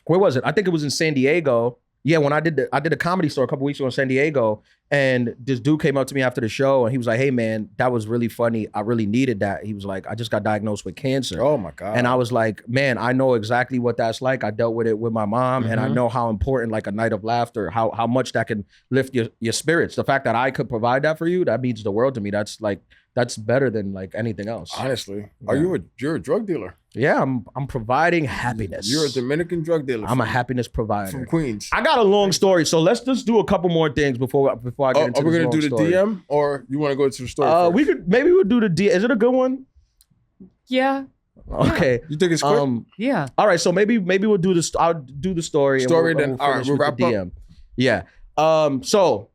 Where was it? I think it was in San Diego. Yeah, when I did a Comedy Store a couple weeks ago in San Diego, and this dude came up to me after the show and he was like, hey man, that was really funny. I really needed that. He was like, I just got diagnosed with cancer. Oh my God. And I was like, man, I know exactly what that's like. I dealt with it with my mom, and I know how important like a night of laughter, how much that can lift your spirits. The fact that I could provide that for you, that means the world to me. That's better than like anything else. Honestly, Yeah. you're a drug dealer? Yeah, I'm providing happiness. You're a Dominican drug dealer. I'm a happiness provider. from Queens. I got a long story, so let's just do a couple more things before I get into Are we this gonna long do the story. DM, or you want to go to the story? First? We'll do the DM. Is it a good one? Yeah. Okay. You think it's quick? Yeah. All right. So maybe we'll do this. I'll do the story. Story, and then all right, finish we'll with wrap the up. DM. Yeah. So,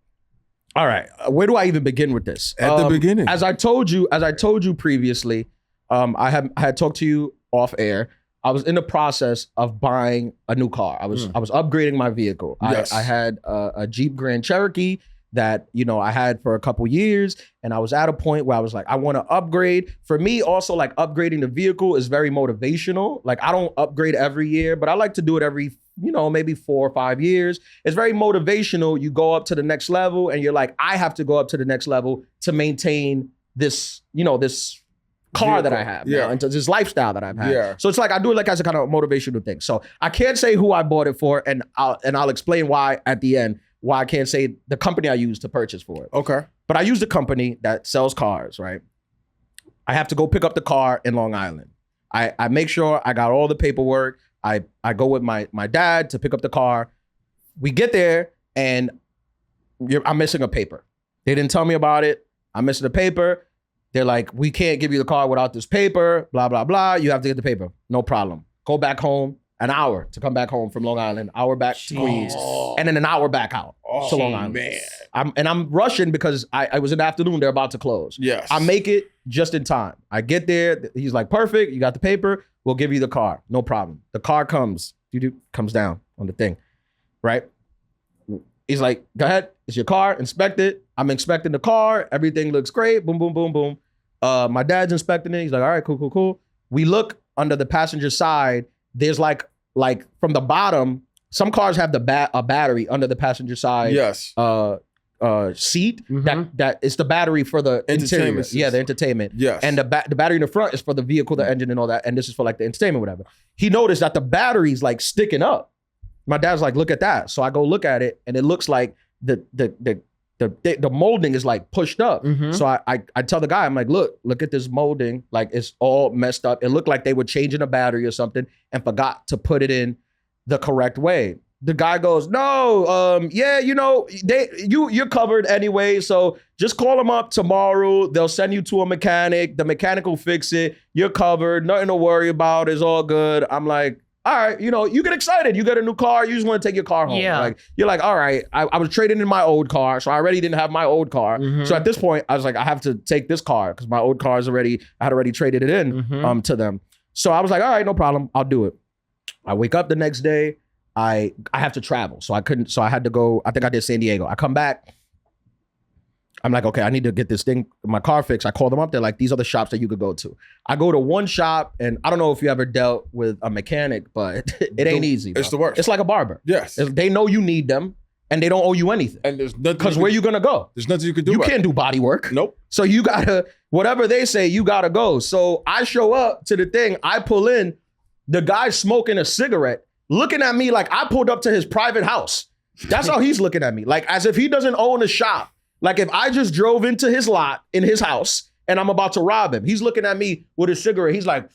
all right. Where do I even begin with this? At the beginning. As I told you previously, I had talked to you off air. I was in the process of buying a new car. I was upgrading my vehicle. Yes. I had a Jeep Grand Cherokee that I had for a couple years, and I was at a point where I was like, I want to upgrade. For me, also like upgrading the vehicle is very motivational. Like I don't upgrade every year, but I like to do it every maybe 4 or 5 years. It's very motivational. You go up to the next level, and you're like, I have to go up to the next level to maintain this this car that I have, and to this lifestyle that I've had. Yeah. So it's like I do it like as a kind of motivational thing. So I can't say who I bought it for, and I'll explain why at the end. Why I can't say the company I used to purchase for it. Okay. But I used a company that sells cars, right? I have to go pick up the car in Long Island. I make sure I got all the paperwork. I go with my dad to pick up the car. We get there and I'm missing a paper. They didn't tell me about it. I'm missing a paper. They're like, we can't give you the car without this paper, blah, blah, blah. You have to get the paper. No problem. Go back home. an hour to come back home from Long Island, hour back to Queens, and then an hour back out to Long Island. Man. I'm rushing because I was in the afternoon, they're about to close. Yes. I make it just in time. I get there, he's like, perfect, you got the paper, we'll give you the car, no problem. The car comes down on the thing, right? He's like, go ahead, it's your car, inspect it. I'm inspecting the car, everything looks great, boom, boom, boom, boom. My dad's inspecting it, he's like, all right, cool, cool, cool. We look under the passenger side, there's like from the bottom, some cars have a battery under the passenger side. Yes. Seat that is the battery for the interior. Yeah, the entertainment. Yes. And the battery in the front is for the vehicle, the engine, and all that. And this is for like the entertainment, whatever. He noticed that the battery's like sticking up. My dad's like, look at that. So I go look at it, and it looks like the molding is like pushed up. So I tell the guy, I'm like, look at this molding. Like it's all messed up. It looked like they were changing a battery or something and forgot to put it in the correct way. The guy goes, no, yeah, you know, you're covered anyway. So just call them up tomorrow. They'll send you to a mechanic. The mechanic will fix it. You're covered. Nothing to worry about. It's all good. I'm like, all right, you know, you get excited. You get a new car. You just want to take your car home. Yeah. Like, you're like, all right, I was trading in my old car. So I already didn't have my old car. So at this point, I was like, I have to take this car because my old car I had already traded it in to them. So I was like, all right, no problem. I'll do it. I wake up the next day. I have to travel. So I had to go, I think I did San Diego. I come back. I'm like, okay, I need to get this thing, my car fixed. I call them up. They're like, these are the shops that you could go to. I go to one shop, and I don't know if you ever dealt with a mechanic, but it ain't easy. It's the worst. It's like a barber. Yes. They know you need them, and they don't owe you anything. And there's nothing. Because where you gonna go? There's nothing you can do. You can't do body work. Nope. So you gotta, whatever they say, you gotta go. So I show up to the thing. I pull in. The guy's smoking a cigarette, looking at me like I pulled up to his private house. That's how he's looking at me. Like as if he doesn't own a shop. Like if I just drove into his lot in his house and I'm about to rob him. He's looking at me with a cigarette. He's like,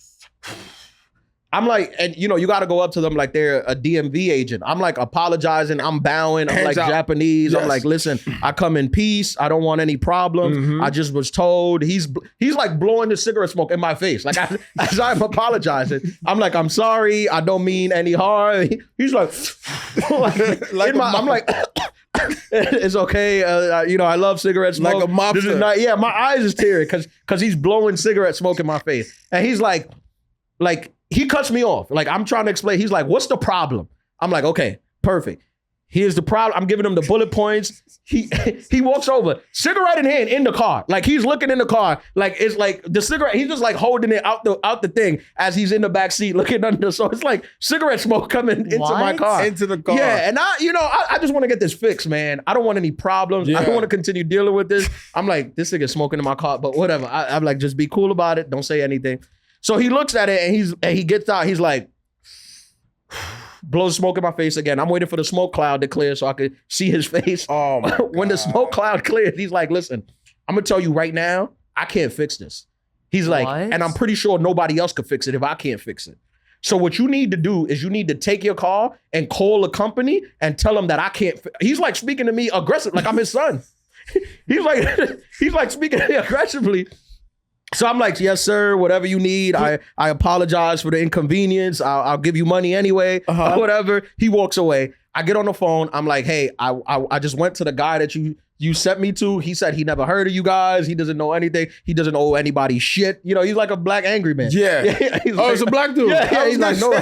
I'm like, and you know, you got to go up to them like they're a DMV agent. I'm like apologizing. I'm bowing. I'm like Japanese. Yes. I'm like, listen, I come in peace. I don't want any problems. I just was told. He's like blowing the cigarette smoke in my face. Like as I'm apologizing, I'm like, I'm sorry. I don't mean any harm. He's like, I'm like, it's okay. You know, I love cigarette smoke. Like a mobster. Yeah, my eyes is tearing because he's blowing cigarette smoke in my face. And he's like, he cuts me off. Like, I'm trying to explain. He's like, what's the problem? I'm like, okay, perfect. Here's the problem. I'm giving him the bullet points. He walks over, cigarette in hand in the car. Like he's looking in the car. Like it's like the cigarette, he's just like holding it out the thing as he's in the back seat looking under. So it's like cigarette smoke coming into my car. Into the car. Yeah. And I just want to get this fixed, man. I don't want any problems. Yeah. I don't want to continue dealing with this. I'm like, this nigga's smoking in my car, but whatever. I'm like, just be cool about it. Don't say anything. So he looks at it and he gets out. He's like, blows smoke in my face again. I'm waiting for the smoke cloud to clear so I could see his face. Oh my God. When the smoke cloud clears, he's like, listen, I'm gonna tell you right now, I can't fix this. He's like, and I'm pretty sure nobody else could fix it if I can't fix it. So what you need to do is you need to take your car and call a company and tell them that I can't. He's like speaking to me aggressive, like I'm his son. he's like speaking to me aggressively. So I'm like, yes, sir, whatever you need. I apologize for the inconvenience. I'll give you money anyway, whatever. He walks away. I get on the phone. I'm like, hey, I just went to the guy that you sent me to. He said he never heard of you guys. He doesn't know anything. He doesn't owe anybody shit. You know, he's like a black angry man. Yeah. It's a black dude. Yeah, he's like, no.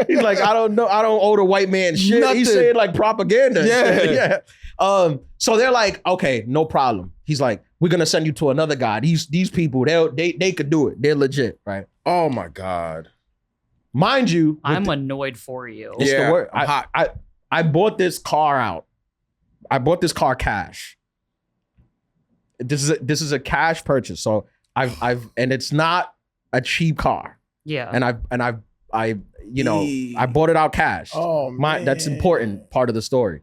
He's like, I don't know. I don't owe the white man shit. Nothing. He said like propaganda. Yeah. Yeah. So they're like, okay, no problem. He's like, we're gonna send you to another guy. These people, they could do it. They're legit, right? Oh my God. Mind you, I'm annoyed for you. It's Yeah, the word. I'm hot. I bought this car out. I bought this car cash. This is a cash purchase. So I've and it's not a cheap car. Yeah. And I I bought it out cash. Oh man. That's important part of the story.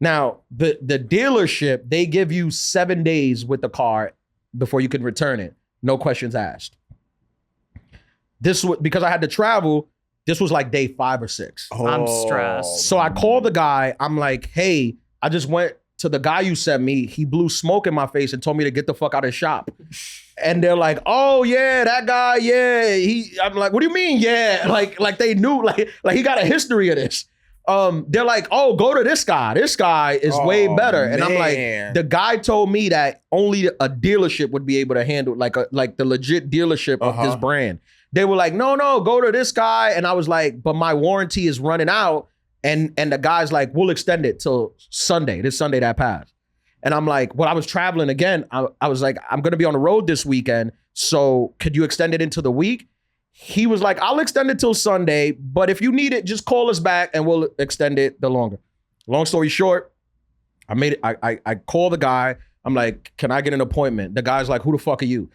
Now, the dealership, they give you 7 days with the car before you can return it. No questions asked. This was because I had to travel. This was like day 5 or 6. I'm stressed. So I called the guy. I'm like, hey, I just went to the guy you sent me, he blew smoke in my face and told me to get the fuck out of the shop. And they're like, oh yeah, that guy, yeah. I'm like, what do you mean, yeah? Like they knew, like he got a history of this. They're like, oh, go to this guy. This guy is way better. And I'm like, the guy told me that only a dealership would be able to handle, like the legit dealership of this brand. They were like, no, go to this guy. And I was like, but my warranty is running out. And the guy's like, we'll extend it till Sunday, this Sunday that passed. And I'm like, well, I was traveling again. I was like, I'm going to be on the road this weekend. So could you extend it into the week? He was like, I'll extend it till Sunday, but if you need it, just call us back and we'll extend it the longer. Long story short, I made it. I call the guy. I'm like, can I get an appointment? The guy's like, who the fuck are you?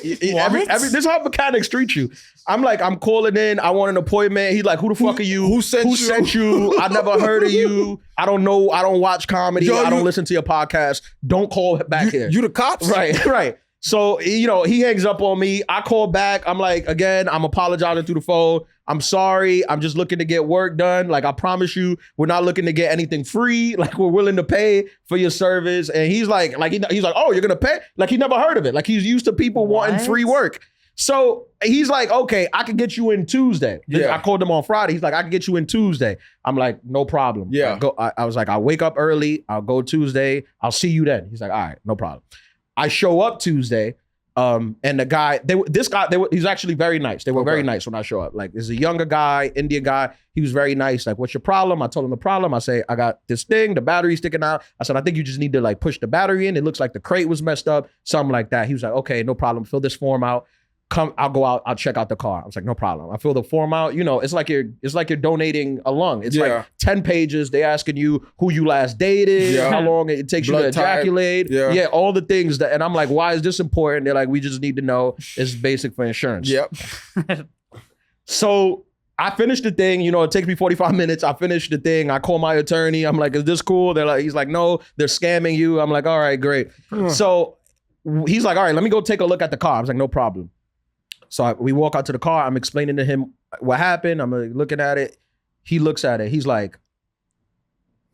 This is how mechanics treat you. I'm like, I'm calling in. I want an appointment. He's like, who the fuck are you? Who sent you? I never heard of you. I don't know. I don't watch comedy. I don't listen to your podcast. Don't call back here. You the cops? Right. So, he hangs up on me. I call back. I'm like, again, I'm apologizing through the phone. I'm sorry. I'm just looking to get work done. Like, I promise you, we're not looking to get anything free. Like, we're willing to pay for your service. And he's like, oh, you're going to pay? Like, he never heard of it. Like, he's used to people wanting free work. So he's like, okay, I can get you in Tuesday. Yeah. I called him on Friday. He's like, I can get you in Tuesday. I'm like, no problem. Yeah. I was like, I'll wake up early. I'll go Tuesday. I'll see you then. He's like, all right, no problem. I show up Tuesday, and the guy, he's actually very nice. They were very nice when I show up. Like, there's a younger guy, Indian guy. He was very nice. Like, what's your problem? I told him the problem. I say, I got this thing, the battery's sticking out. I said, I think you just need to like push the battery in. It looks like the crate was messed up, something like that. He was like, okay, no problem. Fill this form out. Come, I'll go out. I'll check out the car. I was like, no problem. I fill the form out. It's like you're donating a lung. It's like 10 pages. They asking you who you last dated, how long it takes you to ejaculate. Yeah, all the things that. And I'm like, why is this important? They're like, we just need to know. It's basic for insurance. Yep. So I finished the thing. It takes me 45 minutes. I finished the thing. I call my attorney. I'm like, is this cool? He's like, no, they're scamming you. I'm like, all right, great. So he's like, all right, let me go take a look at the car. I was like, no problem. So we walk out to the car. I'm explaining to him what happened. I'm looking at it. He looks at it. He's like,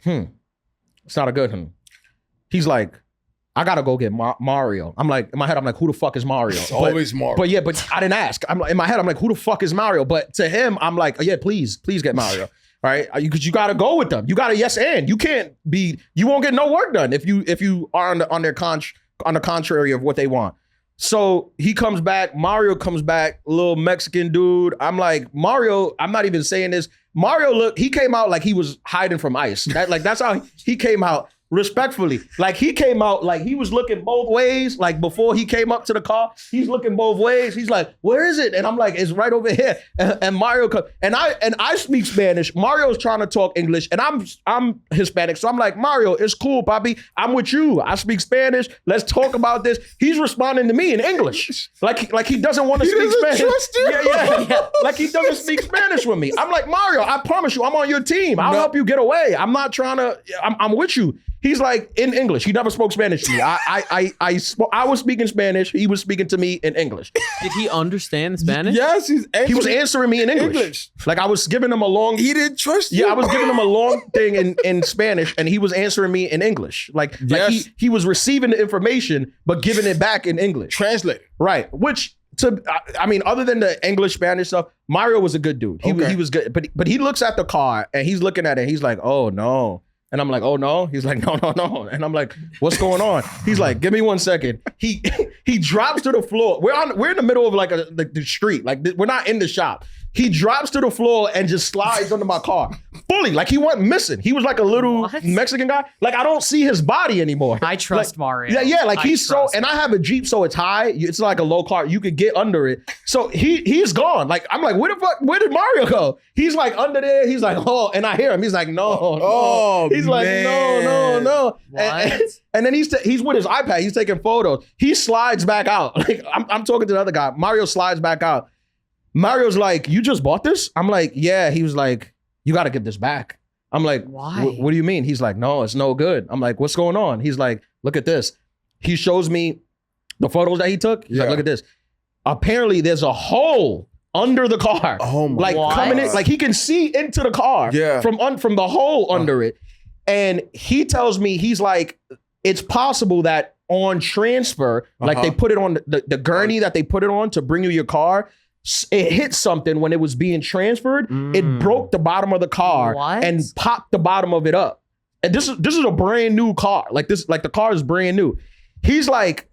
it's not a good He's like, I gotta go get Mario. I'm like, in my head, I'm like, who the fuck is Mario? It's always Mario. But I didn't ask. In my head, I'm like, who the fuck is Mario? But to him, I'm like, oh, yeah, please get Mario. All right, because you gotta go with them. You gotta yes and. You can't be. You won't get no work done if you are on the contrary of what they want. So he comes back, Mario comes back, little Mexican dude. I'm like, Mario, I'm not even saying this. Mario, he came out like he was hiding from ICE. That's how he came out. Respectfully, like he came out like he was looking both ways. Like before he came up to the car, he's looking both ways. He's like, "Where is it?" And I'm like, "It's right over here." And Mario comes, and I speak Spanish. Mario's trying to talk English, and I'm Hispanic, so I'm like, "Mario, it's cool, Papi. I'm with you. I speak Spanish. Let's talk about this." He's responding to me in English, like he doesn't want to speak Spanish. Trust you? Yeah. Like he doesn't speak Spanish with me. I'm like, Mario, I promise you, I'm on your team. I'll help you get away. I'm not trying to. I'm with you. He's like in English. He never spoke Spanish to me. I was speaking Spanish. He was speaking to me in English. Did he understand Spanish? Yes, he was answering me in English. Like I was giving him a long. He didn't trust you. Yeah, I was giving him a long thing in Spanish, and he was answering me in English. Like he was receiving the information, but giving it back in English. Translate. Right. Which other than the English Spanish stuff, Mario was a good dude. He was good, but he looks at the car and he's looking at it. He's like, oh no. And I'm like, oh no. He's like, no. And I'm like, what's going on? He's like, give me 1 second. He drops to the floor. We're in the middle of like the street. Like we're not in the shop. He drops to the floor and just slides under my car. Fully, like he went missing. He was like a little Mexican guy. Like I don't see his body anymore. I trust Mario. Yeah, like he's so, and I have a Jeep, so it's high. It's like a low car. You could get under it. So he's gone. Like I'm like, where did Mario go? He's like under there. He's like, oh, and I hear him. He's like, no. Oh, he's like, no. And then he's with his iPad. He's taking photos. He slides back out. Like I'm talking to the other guy. Mario slides back out. Mario's like, you just bought this? I'm like, yeah. He was like, you got to get this back. I'm like, why? What do you mean? He's like, no, it's no good. I'm like, what's going on? He's like, look at this. He shows me the photos that he took. He's like, look at this. Apparently there's a hole under the car. Oh my God. Coming in, like he can see into the car from the hole under it. And he tells me, he's like, it's possible that on transfer, like they put it on the gurney that they put it on to bring you your car, it hit something when it was being transferred. It broke the bottom of the car and popped the bottom of it up. And this is a brand new car. Like the car is brand new. He's like,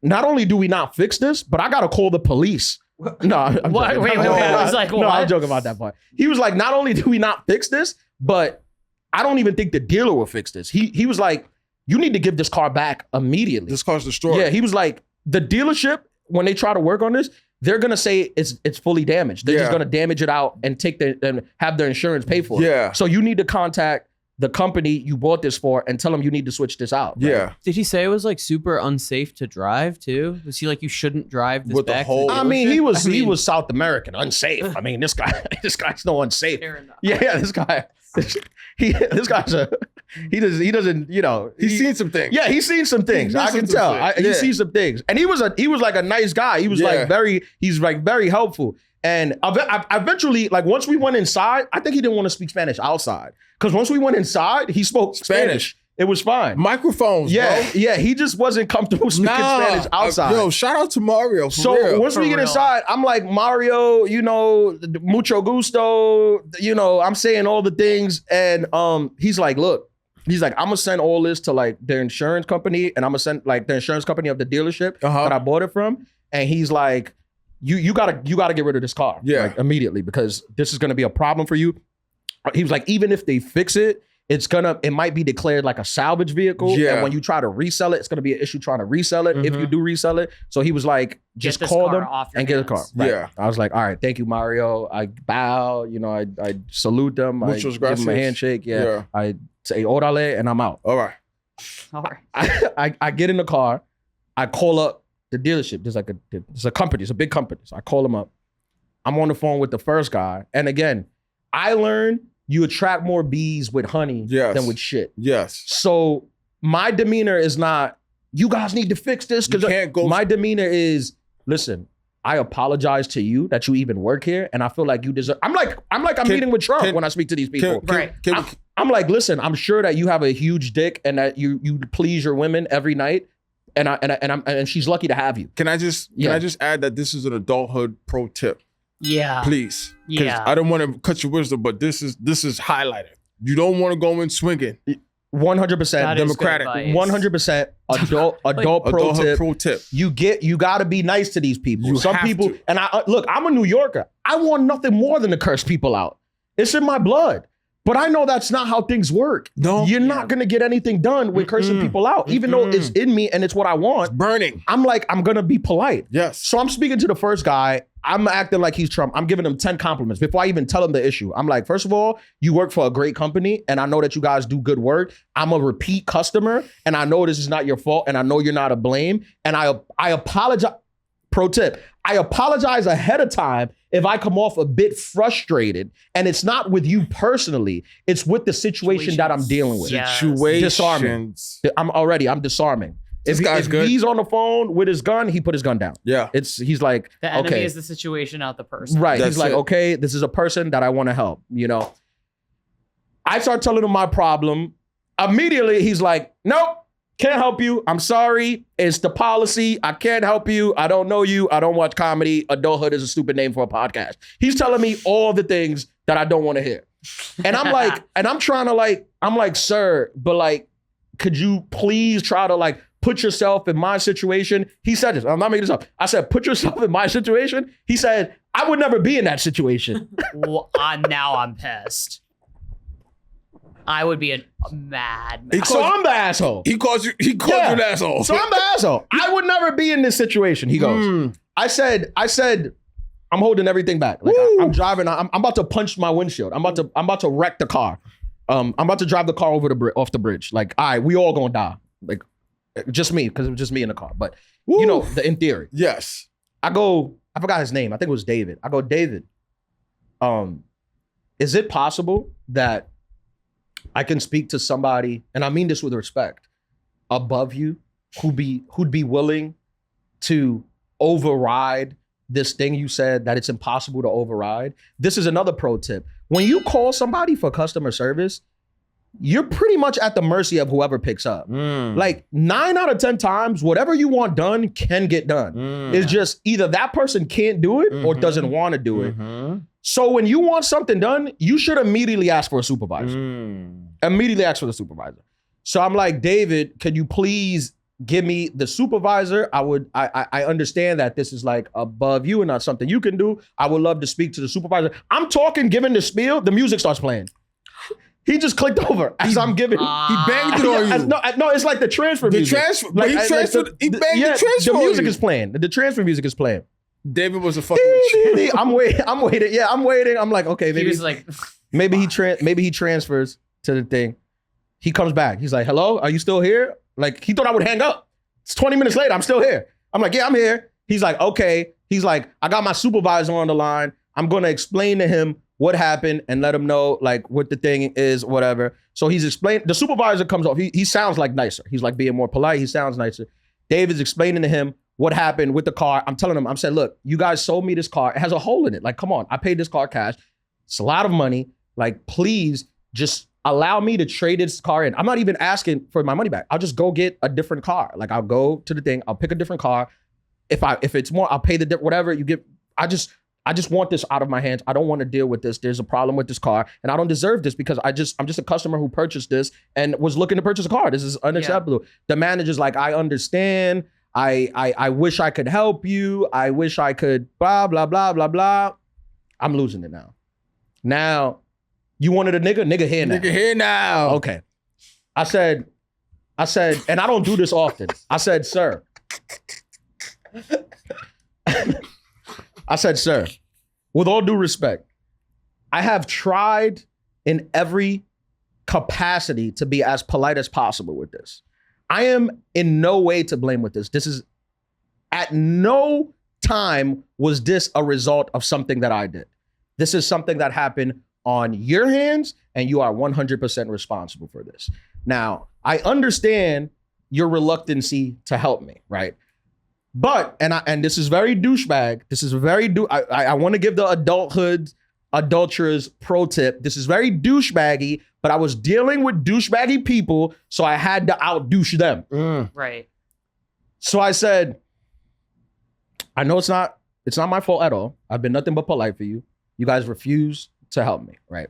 not only do we not fix this, but I gotta call the police. No, I'm wait. I was like, no, I'm joking about that part. He was like, not only do we not fix this, but I don't even think the dealer will fix this. He was like, you need to give this car back immediately. This car's destroyed. Yeah, he was like, the dealership, when they try to work on this, they're gonna say it's fully damaged. They're just gonna damage it out and and have their insurance pay for it. Yeah. So you need to contact the company you bought this for and tell them you need to switch this out. Right? Yeah. Did he say it was like super unsafe to drive too? Was he like, you shouldn't drive this With the back? whole- I mean, he was South American, unsafe. I mean, this guy's no unsafe. Yeah, this guy's he doesn't, you know, He's seen some things. Yeah, he's seen some things. I can tell. He's seen some things. And he was like a nice guy. He was like very helpful. And eventually, like once we went inside, I think he didn't want to speak Spanish outside. Because once we went inside, he spoke Spanish. It was fine. Microphones, bro. Yeah, he just wasn't comfortable speaking Spanish outside. Yo, shout out to Mario. Once we get inside, I'm like, Mario, you know, mucho gusto, you know, I'm saying all the things. And he's like, look, he's like, I'm gonna send all this to like their insurance company, and I'm gonna send like the insurance company of the dealership that I bought it from. And he's like, you gotta get rid of this car like, immediately, because this is gonna be a problem for you. He was like, even if they fix it, it might be declared like a salvage vehicle. Yeah. And when you try to resell it, it's going to be an issue trying to resell it if you do resell it. So he was like, just call them and get a car. Right. Yeah. I was like, all right, thank you, Mario. I bow, you know, I salute them. I give them a handshake. Yeah. I say, orale, and I'm out. All right. I get in the car. I call up the dealership. There's a company. It's a big company. So I call them up. I'm on the phone with the first guy. And again, I learned you attract more bees with honey than with shit. Yes. So my demeanor is not, you guys need to fix this. Because my demeanor is, listen, I apologize to you that you even work here, and I feel like you deserve. I'm meeting with Trump when I speak to these people. I'm like, listen, I'm sure that you have a huge dick and that you please your women every night, and she's lucky to have you. Can I just add that this is an adulthood pro tip? Yeah. Please. Yeah. I don't want to cut your wisdom, but this is highlighted. You don't want to go in swinging. 100% democratic. 100% adult pro tip. You got to be nice to these people. Some people, and I'm a New Yorker. I want nothing more than to curse people out. It's in my blood. But I know that's not how things work. No, you're not gonna get anything done with cursing people out, even though it's in me and it's what I want. It's burning. I'm like, I'm gonna be polite. Yes. So I'm speaking to the first guy. I'm acting like he's Trump. I'm giving him 10 compliments before I even tell him the issue. I'm like, first of all, you work for a great company, and I know that you guys do good work. I'm a repeat customer, and I know this is not your fault, and I know you're not to blame. And I apologize. Pro tip, I apologize ahead of time if I come off a bit frustrated, and it's not with you personally, it's with the situation that I'm dealing with. Yes. Disarming. I'm disarming. If he's on the phone with his gun, he put his gun down. Yeah. The He's like, enemy okay. is the situation, not the person. Right. He's like, okay, this is a person that I want to help, you know. I start telling him my problem. Immediately, he's like, nope. Can't help you. I'm sorry. It's the policy. I can't help you. I don't know you. I don't watch comedy. Adulthood is a stupid name for a podcast. He's telling me all the things that I don't want to hear. And I'm like, I'm like, sir, but like, could you please try to like put yourself in my situation? He said this. I'm not making this up. I said, put yourself in my situation. He said, I would never be in that situation. Well, now I'm pissed. I would be a mad man. So I'm the asshole. He calls you an asshole. So I'm the asshole. I would never be in this situation. He goes, I said, I'm holding everything back. Like I'm driving, I'm about to punch my windshield. I'm about to wreck the car. I'm about to drive the car off the bridge. Like, all right, we all gonna die. Like, just me, because it was just me in the car. But you know, in theory. Yes. I forgot his name. I think it was David. I go, David, is it possible that I can speak to somebody, and I mean this with respect, above you, who'd be willing to override this thing you said that it's impossible to override? This is another pro tip. When you call somebody for customer service, you're pretty much at the mercy of whoever picks up. Like 9 out of 10 times, whatever you want done can get done. It's just either that person can't do it or doesn't want to do it. So when you want something done, you should immediately ask for a supervisor. Immediately ask for the supervisor. So I'm like, David, could you please give me the supervisor? I understand that this is like above you and not something you can do. I would love to speak to the supervisor. I'm talking, giving the spiel, the music starts playing. He just clicked over as I'm giving. He banged it on you. No, it's like the transfer music. He banged the transfer. The music is playing. The transfer music is playing. David was a fucking. I'm waiting. Yeah, I'm waiting. I'm like, okay, maybe He was like, maybe he transfers to the thing. He comes back. He's like, hello, are you still here? Like, he thought I would hang up. It's 20 minutes later. I'm still here. I'm like, yeah, I'm here. He's like, okay. He's like, I got my supervisor on the line. I'm going to explain to him what happened and let him know like what the thing is, whatever. So he's explaining. The supervisor comes off. He sounds like nicer. He's like being more polite. He sounds nicer. David's explaining to him what happened with the car. I'm telling him, I'm saying, look, you guys sold me this car. It has a hole in it. Like, come on. I paid this car cash. It's a lot of money. Like, please just allow me to trade this car in. I'm not even asking for my money back. I'll just go get a different car. Like, I'll go to the thing. I'll pick a different car. If it's more, I'll pay the whatever you give. I just want this out of my hands. I don't want to deal with this. There's a problem with this car, and I don't deserve this because I'm just a customer who purchased this and was looking to purchase a car. This is unacceptable. Yeah. The manager's like, I understand. I wish I could help you. I wish I could blah, blah, blah, blah, blah. I'm losing it now. Now, you wanted a nigga? Nigga here now. Nigga here now. Okay. I said, and I don't do this often. I said, sir. I said, sir, with all due respect, I have tried in every capacity to be as polite as possible with this. I am in no way to blame with this. This is, at no time was this a result of something that I did. This is something that happened on your hands, and you are 100% responsible for this. Now, I understand your reluctancy to help me, right? But, and this is very douchebag. This is very, I want to give the adulterers pro tip. This is very douchebaggy, but I was dealing with douchebaggy people, so I had to out-douche them. Right. So I said, I know it's not my fault at all. I've been nothing but polite for you. You guys refuse to help me, right?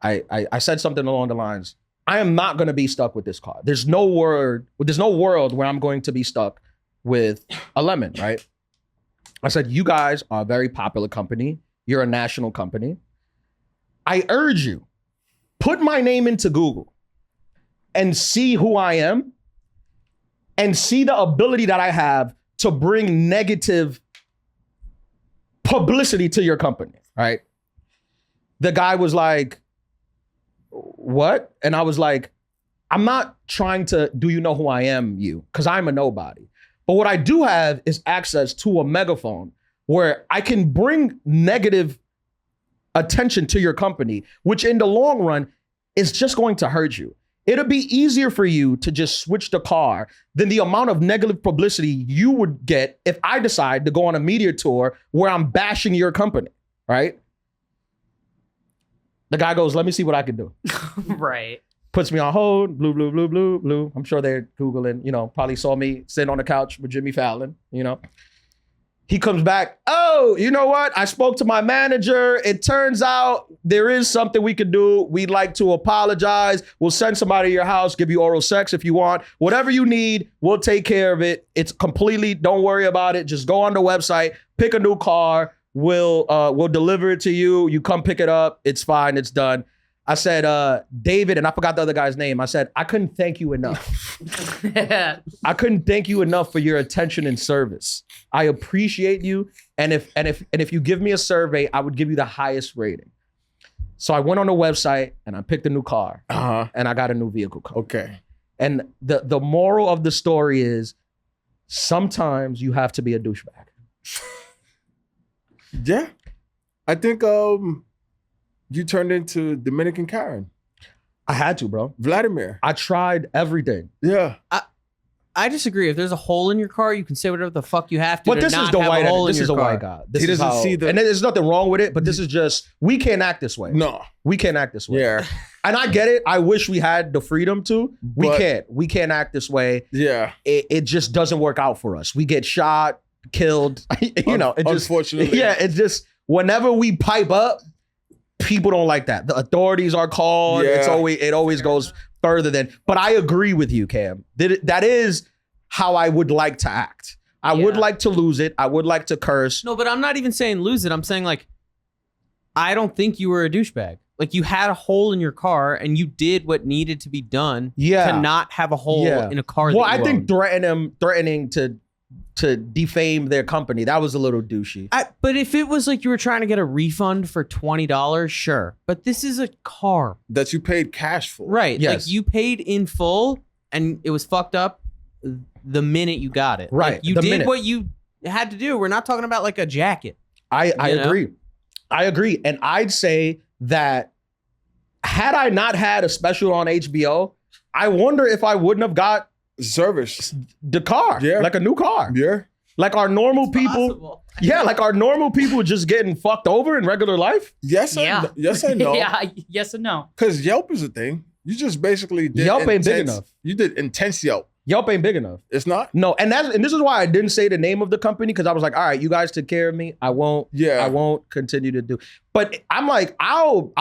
I said something along the lines, I am not going to be stuck with this car. There's no world where I'm going to be stuck with a lemon, right? I said, you guys are a very popular company. You're a national company. I urge you, put my name into Google and see who I am and see the ability that I have to bring negative publicity to your company, right? The guy was like, what? And I was like, I'm not trying to, do you know who I am, you? Because I'm a nobody. But what I do have is access to a megaphone where I can bring negative attention to your company, which in the long run is just going to hurt you. It'll be easier for you to just switch the car than the amount of negative publicity you would get if I decide to go on a media tour where I'm bashing your company, right? The guy goes, let me see what I can do. Right. Puts me on hold, blue, blue, blue, blue, blue. I'm sure they're Googling, probably saw me sitting on the couch with Jimmy Fallon, He comes back, oh, you know what? I spoke to my manager. It turns out there is something we could do. We'd like to apologize. We'll send somebody to your house, give you oral sex if you want. Whatever you need, we'll take care of it. It's completely, don't worry about it. Just go on the website, pick a new car. We'll deliver it to you. You come pick it up. It's fine. It's done. I said, David, and I forgot the other guy's name. I said, I couldn't thank you enough. I couldn't thank you enough for your attention and service. I appreciate you. And if you give me a survey, I would give you the highest rating. So I went on the website and I picked a new car and I got a new vehicle code. Okay. And the moral of the story is sometimes you have to be a douchebag. Yeah. I think, you turned into Dominican Karen. I had to, bro. Vladimir. I tried everything. Yeah. I disagree. If there's a hole in your car, you can say whatever the fuck you have to. But this is the white. This is a white guy. He doesn't see the. And there's nothing wrong with it. But this is just we can't act this way. No, we can't act this way. Yeah, and I get it. I wish we had the freedom to. We can't. We can't act this way. Yeah, it just doesn't work out for us. We get shot, killed. You know, it just, unfortunately. Yeah, it's just whenever we pipe up, people don't like that. The authorities are called. Yeah. It always goes further than. But I agree with you, Cam. That is how I would like to act. I would like to lose it. I would like to curse. No, but I'm not even saying lose it. I'm saying like, I don't think you were a douchebag. Like you had a hole in your car and you did what needed to be done to not have a hole in a car. Well, I think threatening to defame their company, that was a little douchey. But if it was like you were trying to get a refund for $20, sure. But this is a car that you paid cash for. Right. Yes. Like you paid in full and it was fucked up the minute you got it. Right. Like you did what you had to do. We're not talking about like a jacket. I agree. I agree. And I'd say that had I not had a special on HBO, I wonder if I wouldn't have got service the car. Yeah. Like a new car. Yeah. Like our normal people. Possible. Yeah, like our normal people just getting fucked over in regular life. Yes and no. Yeah, yes and no. Because Yelp is a thing. You just basically did Yelp ain't big enough. You did intense Yelp. Yelp ain't big enough. It's not? No, and this is why I didn't say the name of the company, because I was like, all right, you guys took care of me. I won't continue to do. But I'm like, I'll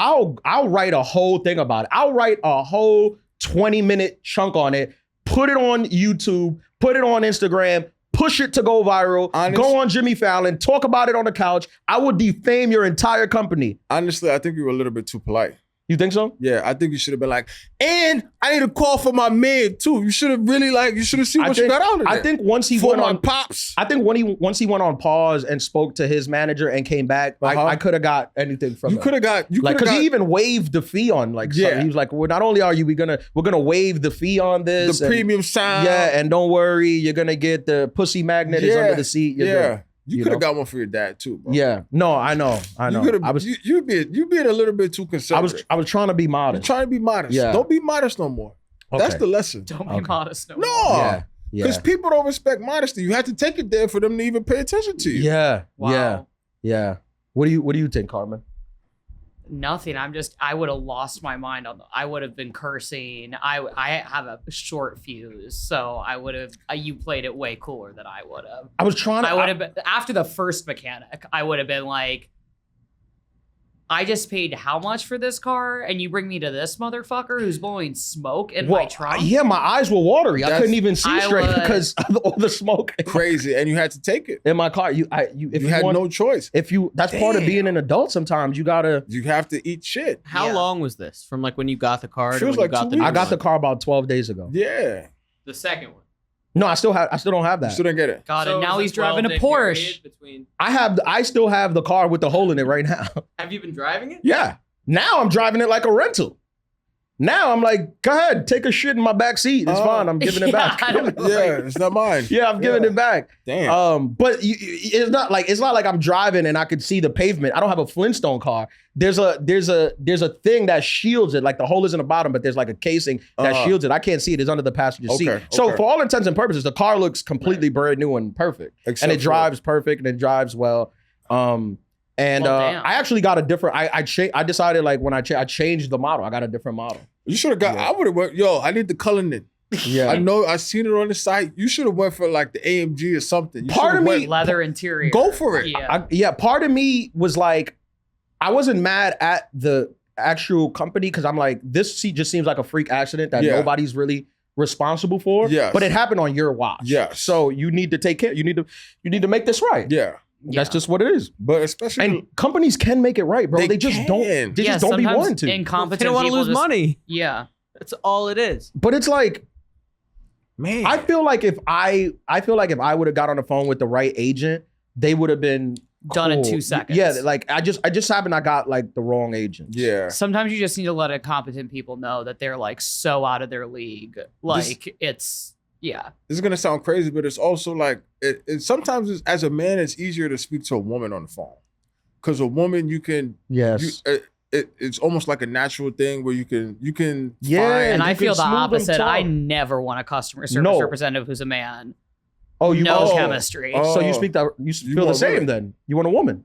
write a whole thing about it. I'll write a whole 20-minute chunk on it, put it on YouTube, put it on Instagram, push it to go viral, go on Jimmy Fallon, talk about it on the couch. I will defame your entire company. Honestly, I think you were a little bit too polite. You think so? Yeah, I think you should have been like, and I need a call for my man too. You should have really you should have seen what you got out of it. I think once he went on Pops. I think once he went on pause and spoke to his manager and came back, I could have got anything from him. You could have got because he even waived the fee on something. He was like, well, not only are you we're gonna waive the fee on this, the premium sound. Yeah, and don't worry, you're gonna get the pussy magnet is under the seat. You could have got one for your dad too, bro. Yeah. No, I know. You being a little bit too conservative. I was trying to be modest. You're trying to be modest. Yeah. Don't be modest no more. Okay. That's the lesson. Don't be modest no more. No. Because people don't respect modesty. You have to take it there for them to even pay attention to you. Yeah. Wow. Yeah. What do you think, Carmen? Nothing. I would have lost my mind I would have been cursing. I have a short fuse, so I would have, you played it way cooler than I would have. I would have been, after the first mechanic, I would have been like, I just paid how much for this car, and you bring me to this motherfucker who's blowing smoke in my trunk? Yeah, my eyes were watery. I couldn't even see straight because of all the smoke. Crazy, and you had to take it in my car. You had no choice. That's part of being an adult. Sometimes you have to eat shit. How long was this from like when you got the car to when like you got the? I got the car about 12 days ago. Yeah, the second one. No, I still don't have that. You still didn't get it. God, and now he's driving a Porsche. I still have the car with the hole in it right now. Have you been driving it? Yeah. Now I'm driving it like a rental. Now I'm like, go ahead, take a shit in my back seat. It's fine. I'm giving it back. It's not mine. Yeah, I'm giving it back. Damn. But it's not like I'm driving and I could see the pavement. I don't have a Flintstone car. There's a thing that shields it. Like the hole is in the bottom, but there's like a casing that shields it. I can't see it. It's under the passenger seat. So for all intents and purposes, the car looks completely brand new and perfect. And it drives perfect and it drives well. I actually got a different. I decided like when I changed the model. I got a different model. You should have got. I would have went. Yo, I need the Cullinan. Yeah, I know. I seen it on the site. You should have went for like the AMG or something. Part of me, leather interior. Go for it. Yeah. Part of me was like, I wasn't mad at the actual company because I'm like, this seat just seems like a freak accident that nobody's really responsible for. Yes. But it happened on your watch. Yeah. So you need to take care. You need to make this right. Yeah. That's just what it is. But especially, and companies can make it right, bro. They just don't. They just don't be wanting to. Incompetent. They don't want to lose money. Yeah, that's all it is. But it's like, man, I feel like if I would have got on the phone with the right agent, they would have been done in 2 seconds. Yeah, like I just happened. I got like the wrong agent. Yeah. Sometimes you just need to let incompetent people know that they're like so out of their league. Like Yeah. This is gonna sound crazy, but it's also like sometimes as a man, it's easier to speak to a woman on the phone, because a woman you can it's almost like a natural thing where you can and I feel the opposite. I never want a customer service representative who's a man. Chemistry. So you feel the same then. You want a woman.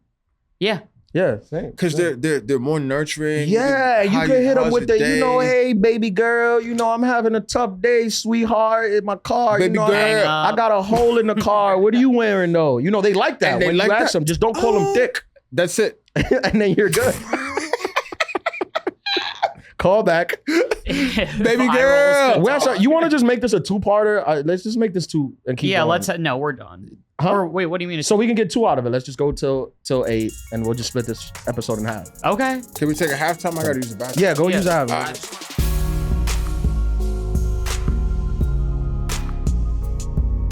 Yeah. Yeah, same. Because they're more nurturing. Yeah, you can hit them with the, hey, baby girl, I'm having a tough day, sweetheart, in my car. Baby girl. I got a hole in the car. What are you wearing though? They like that. When you ask them, just don't call them thick. That's it. And then you're good. Call back. Baby girl. You want to just make this a two-parter? Let's just make this two and keep going. No, we're done. Huh? Or wait, what do you mean? So we can get 2 out of it. Let's just go till 8 and we'll just split this episode in half. Okay. Can we take a halftime? I gotta use the bathroom. Yeah, go use the half.